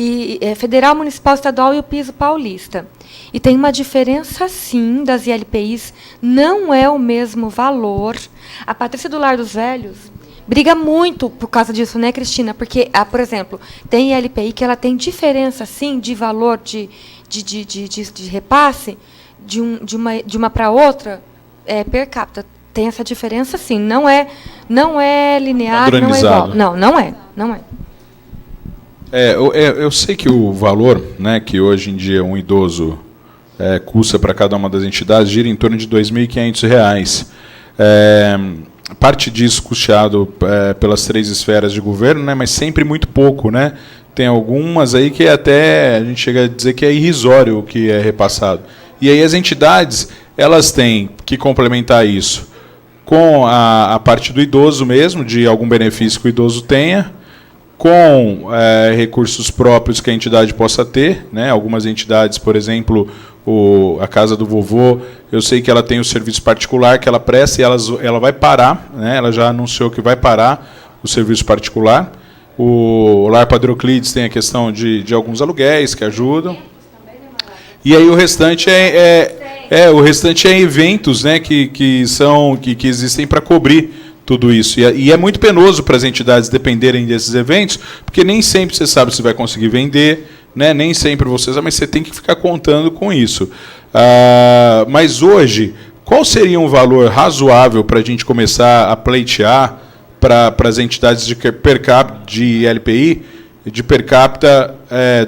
E federal, municipal, estadual e o piso paulista. E tem uma diferença, sim, das ILPIs, não é o mesmo valor. A Patrícia do Lar dos Velhos briga muito por causa disso, né, Cristina? Porque, por exemplo, tem ILPI que ela tem diferença, sim, de valor de repasse de uma para outra per capita. Tem essa diferença, sim. Não é linear, não é igual. Não é. Eu sei que o valor, né, que hoje em dia um idoso custa para cada uma das entidades gira em torno de R$ 2.500. Parte disso custeado pelas 3 esferas de governo, né, mas sempre muito pouco, né? Tem algumas aí que até a gente chega a dizer que é irrisório o que é repassado. E aí as entidades elas têm que complementar isso com a parte do idoso mesmo, de algum benefício que o idoso tenha, com recursos próprios que a entidade possa ter, né? Algumas entidades, por exemplo, a Casa do Vovô, eu sei que ela tem o serviço particular que ela presta e ela vai parar, né? Ela já anunciou que vai parar o serviço particular. O Lar Padre Euclides tem a questão de alguns aluguéis que ajudam. E aí o restante é eventos, né? que existem para cobrir tudo isso. E é muito penoso para as entidades dependerem desses eventos, porque nem sempre você sabe se vai conseguir vender, né? Nem sempre você sabe, mas você tem que ficar contando com isso. Mas hoje, qual seria um valor razoável para a gente começar a pleitear para as entidades de per capita, de LPI, de per capita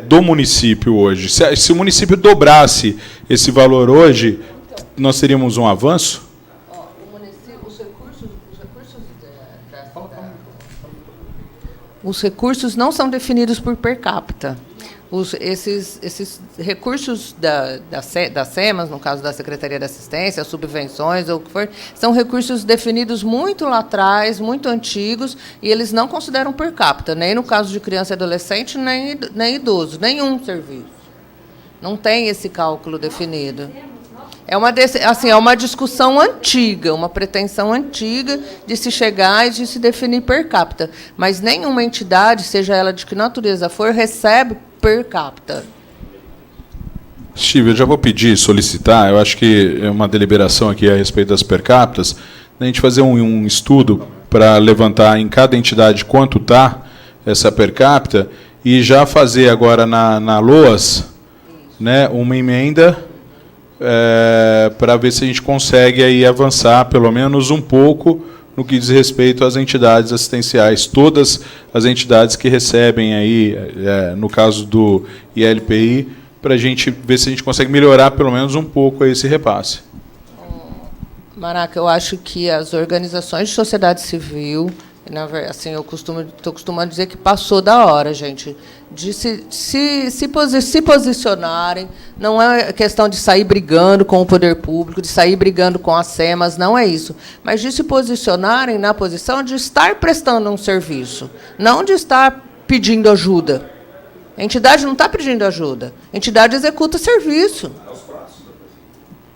do município hoje? Se o município dobrasse esse valor hoje, nós teríamos um avanço? Os recursos não são definidos por per capita. Esses recursos da SEMAS, no caso da Secretaria de Assistência, subvenções ou o que for, são recursos definidos muito lá atrás, muito antigos, e eles não consideram per capita, nem no caso de criança e adolescente, nem idoso, nenhum serviço. Não tem esse cálculo definido. É uma discussão antiga, uma pretensão antiga de se chegar e de se definir per capita. Mas nenhuma entidade, seja ela de que natureza for, recebe per capita. Steve, eu já vou solicitar, eu acho que é uma deliberação aqui a respeito das per capitas, a gente fazer um estudo para levantar em cada entidade quanto está essa per capita e já fazer agora na LOAS, né, uma emenda para ver se a gente consegue aí avançar pelo menos um pouco no que diz respeito às entidades assistenciais, todas as entidades que recebem aí, no caso do ILPI, para a gente ver se a gente consegue melhorar pelo menos um pouco esse repasse. Maraca, eu acho que as organizações de sociedade civil, assim, eu estou costumando dizer que passou da hora, gente, de se posicionarem. Não é questão de sair brigando com o poder público, de sair brigando com as SEMAS, não é isso. Mas de se posicionarem na posição de estar prestando um serviço, não de estar pedindo ajuda. A entidade não está pedindo ajuda, a entidade executa serviço.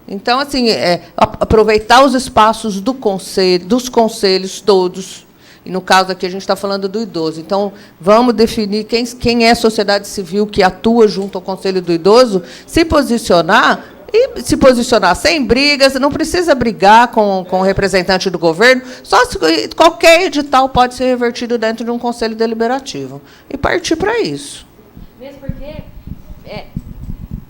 Então, assim, aproveitar os espaços dos conselhos todos. E, no caso aqui, a gente está falando do idoso. Então, vamos definir quem é a sociedade civil que atua junto ao Conselho do Idoso, se posicionar e se posicionar sem brigas, não precisa brigar com o representante do governo, só se, qualquer edital pode ser revertido dentro de um conselho deliberativo. E partir para isso.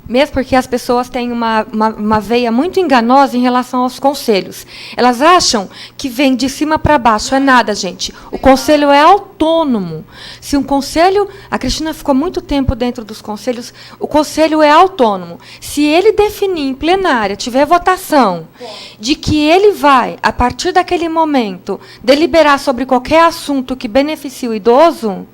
Mesmo porque as pessoas têm uma veia muito enganosa em relação aos conselhos. Elas acham que vem de cima para baixo. É nada, gente. O conselho é autônomo. Se um conselho... A Cristina ficou muito tempo dentro dos conselhos. O conselho é autônomo. Se ele definir em plenária, tiver votação, de que ele vai, a partir daquele momento, deliberar sobre qualquer assunto que beneficie o idoso,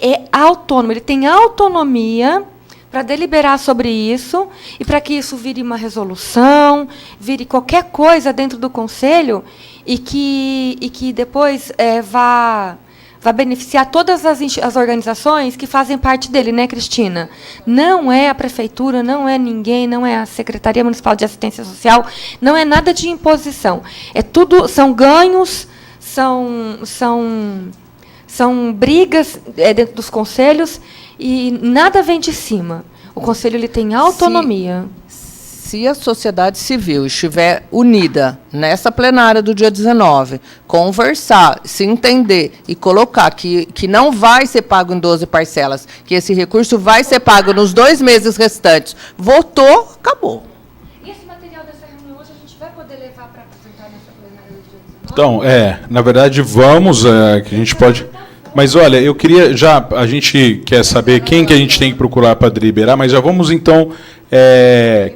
é autônomo. Ele tem autonomia para deliberar sobre isso e para que isso vire uma resolução, vire qualquer coisa dentro do conselho e que depois vá beneficiar todas as organizações que fazem parte dele, né, Cristina? Não é a prefeitura, não é ninguém, não é a Secretaria Municipal de Assistência Social, não é nada de imposição. É tudo, são ganhos, são brigas dentro dos conselhos e nada vem de cima. O conselho ele tem autonomia. Se a sociedade civil estiver unida nessa plenária do dia 19, conversar, se entender e colocar que não vai ser pago em 12 parcelas, que esse recurso vai ser pago nos 2 meses restantes, votou, acabou. E esse material dessa reunião hoje a gente vai poder levar para apresentar nessa plenária do dia 19? Então, na verdade, vamos, que a gente pode... Mas, olha, eu queria a gente quer saber quem que a gente tem que procurar para deliberar, mas já vamos, então,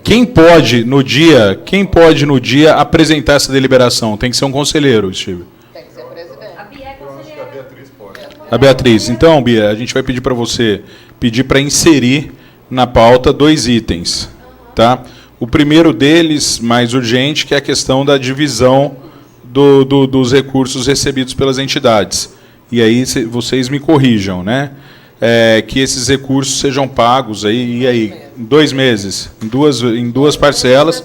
quem pode no dia apresentar essa deliberação? Tem que ser um conselheiro, Steve. Tem que ser presidente. A Bia é conselheira. A Beatriz. Então, Bia, a gente vai pedir para você para inserir na pauta 2 itens, tá? O primeiro deles, mais urgente, que é a questão da divisão dos recursos recebidos pelas entidades. E aí vocês me corrijam, né? Que esses recursos sejam pagos em 2 meses, em duas parcelas,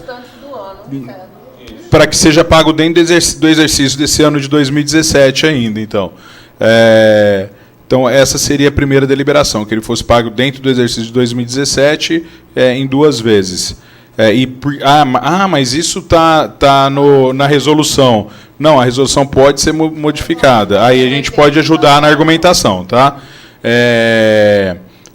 para que seja pago dentro do exercício desse ano de 2017 ainda. Então, essa seria a primeira deliberação, que ele fosse pago dentro do exercício de 2017 em 2 vezes. Mas isso está na resolução. Não, a resolução pode ser modificada. Aí a gente pode ajudar na argumentação, tá?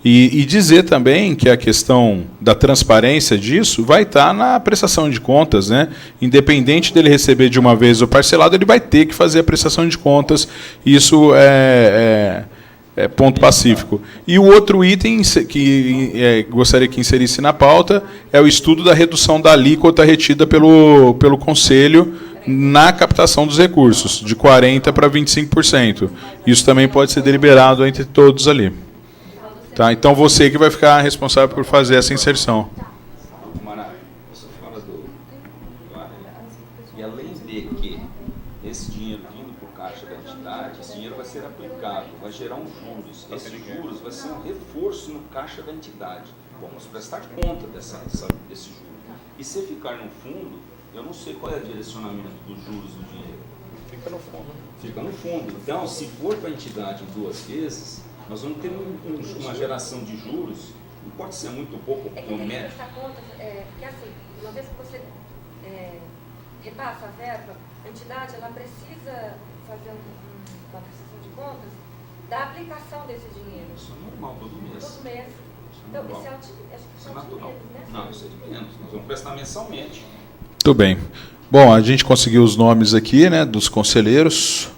E dizer também que a questão da transparência disso vai estar na prestação de contas, né? Independente dele receber de uma vez o parcelado, ele vai ter que fazer a prestação de contas. Isso é ponto pacífico. E o outro item que gostaria que inserisse na pauta é o estudo da redução da alíquota retida pelo Conselho na captação dos recursos, de 40% para 25%. Isso também pode ser deliberado entre todos ali. Tá? Então, você que vai ficar responsável por fazer essa inserção. Você fala e além de que esse dinheiro vindo para o caixa da entidade, esse dinheiro vai ser aplicado, vai gerar um juros. Esse juros vai ser um reforço no caixa da entidade. Vamos prestar conta desse juros. E se ficar no fundo, eu não sei qual é o direcionamento dos juros do dinheiro. Fica no fundo. Fica no fundo. Então, se for para a entidade em 2 vezes, nós vamos ter uma geração de juros, não pode ser muito pouco. É que tem que prestar contas, porque assim, uma vez que você repassa a verba, a entidade ela precisa fazer uma prestação de contas da aplicação desse dinheiro. Isso é normal, todo mês. Todo mês. Então, isso é acho que são natural. Né? Não, isso é de menos. Nós vamos prestar mensalmente. Tudo bem. Bom, a gente conseguiu os nomes aqui, né, dos conselheiros.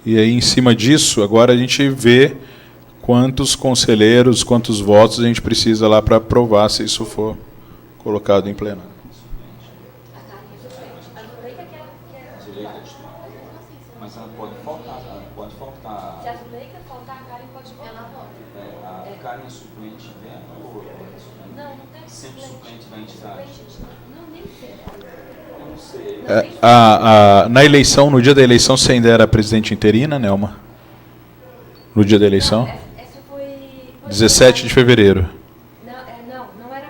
E aí, em cima disso, agora a gente vê quantos conselheiros, quantos votos a gente precisa lá para aprovar, se isso for colocado em plenário. Mas ela pode faltar. Se a Zuleika faltar, a Karen pode voltar. A Karen é suplente dela ou não tem sempre suplente da entidade? Não, nem sei. Eu não sei. Na eleição, no dia da eleição, você ainda era presidente interina, Nelma? No dia da eleição? Essa foi 17 de fevereiro. Não era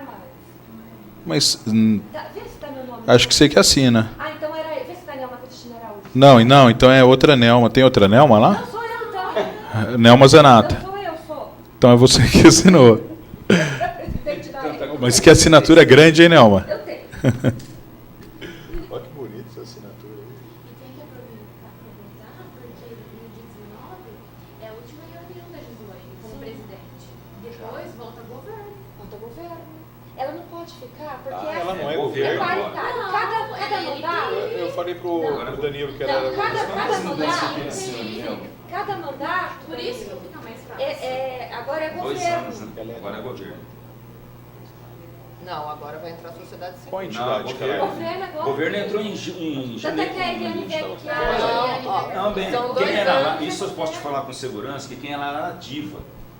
mais. Mas Vê se tá meu nome. acho que você que assina. Então era. Vê se tá Nelma Cristina Araújo. Não, então é outra Nelma. Tem outra Nelma lá? Não sou eu, então. Nelma Zanata. Não sou eu, sou. Então é você que assinou. Presidente da Mas que assinatura grande, hein, Nelma? Eu tenho. Olha que bonita essa assinatura. E tem que aproveitar, porque no dia 19 é a última reunião da Gislaine como presidente. Depois volta ao governo. Volta ao governo. Ela não pode ficar, porque ela não é é governo. paritário. Não, Cada mandato. Eu falei pro Danilo que era... Não, cada mandato. Por isso que fica mais fácil. Agora é 2 governo. anos, né? Agora é governo. Não, agora vai entrar a sociedade civil. Qual a entidade que ela é? Governo agora. O governo entrou em Tanto é que a janeiro. Eliane veio que Não, bem, São quem 2 era lá, anos. isso eu posso te falar com segurança, que quem era lá era a Diva.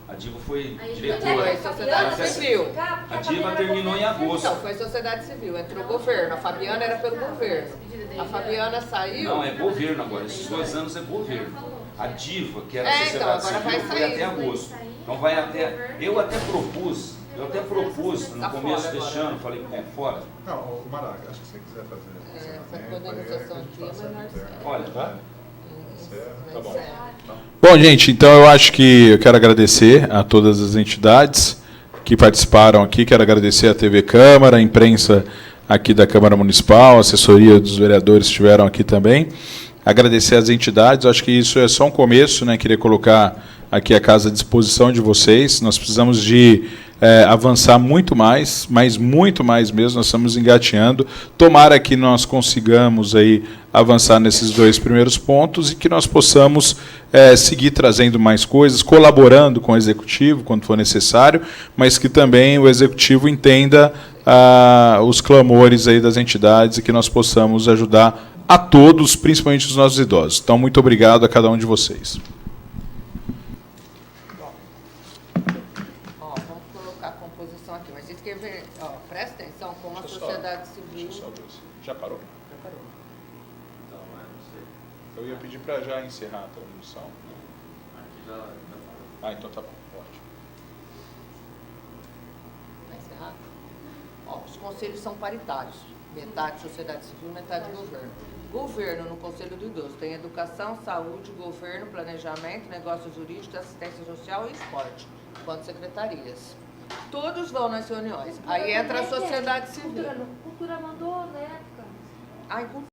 A Diva foi Aí, diretora. Foi sociedade civil. A Diva terminou em agosto. Não, foi sociedade civil, entrou governo. A Fabiana era pelo governo. A Fabiana saiu. Não, é governo agora. Esses 2 anos é governo. A Diva, que era a Então, sociedade agora vai civil, foi sair. até agosto. Então vai até. Eu até propus no Tá começo fora deste agora. ano, falei, fora. Não, o Maraca, acho que se você quiser fazer Essa organização aqui é menor. Olha, Tá? Tá bom. Bom, gente, então eu acho que eu quero agradecer a todas as entidades que participaram aqui. Quero agradecer a TV Câmara, a imprensa aqui da Câmara Municipal, a assessoria dos vereadores estiveram aqui também. Agradecer às entidades, acho que isso é só um começo, né? Queria colocar aqui a casa à disposição de vocês. Nós precisamos de avançar muito mais, mas muito mais mesmo. Nós estamos engateando. Tomara que nós consigamos aí avançar nesses 2 primeiros pontos e que nós possamos seguir trazendo mais coisas, colaborando com o Executivo quando for necessário, mas que também o Executivo entenda os clamores aí das entidades e que nós possamos ajudar a todos, principalmente os nossos idosos. Então, muito obrigado a cada um de vocês. Ó, vamos colocar a composição aqui. Mas vocês querem ver, ó, presta atenção como a sociedade civil. Já parou? Já parou. Eu ia pedir para já encerrar a transmissão. Ah, então tá bom. Ótimo. Vai encerrar? Ó, os conselhos são paritários. Metade sociedade civil, metade governo. Governo no Conselho do Idoso tem educação, saúde, governo, planejamento, negócios jurídicos, assistência social e esporte, quanto secretarias. Todos vão nas reuniões. Aí entra a sociedade civil. Cultura mandou na época. Ai,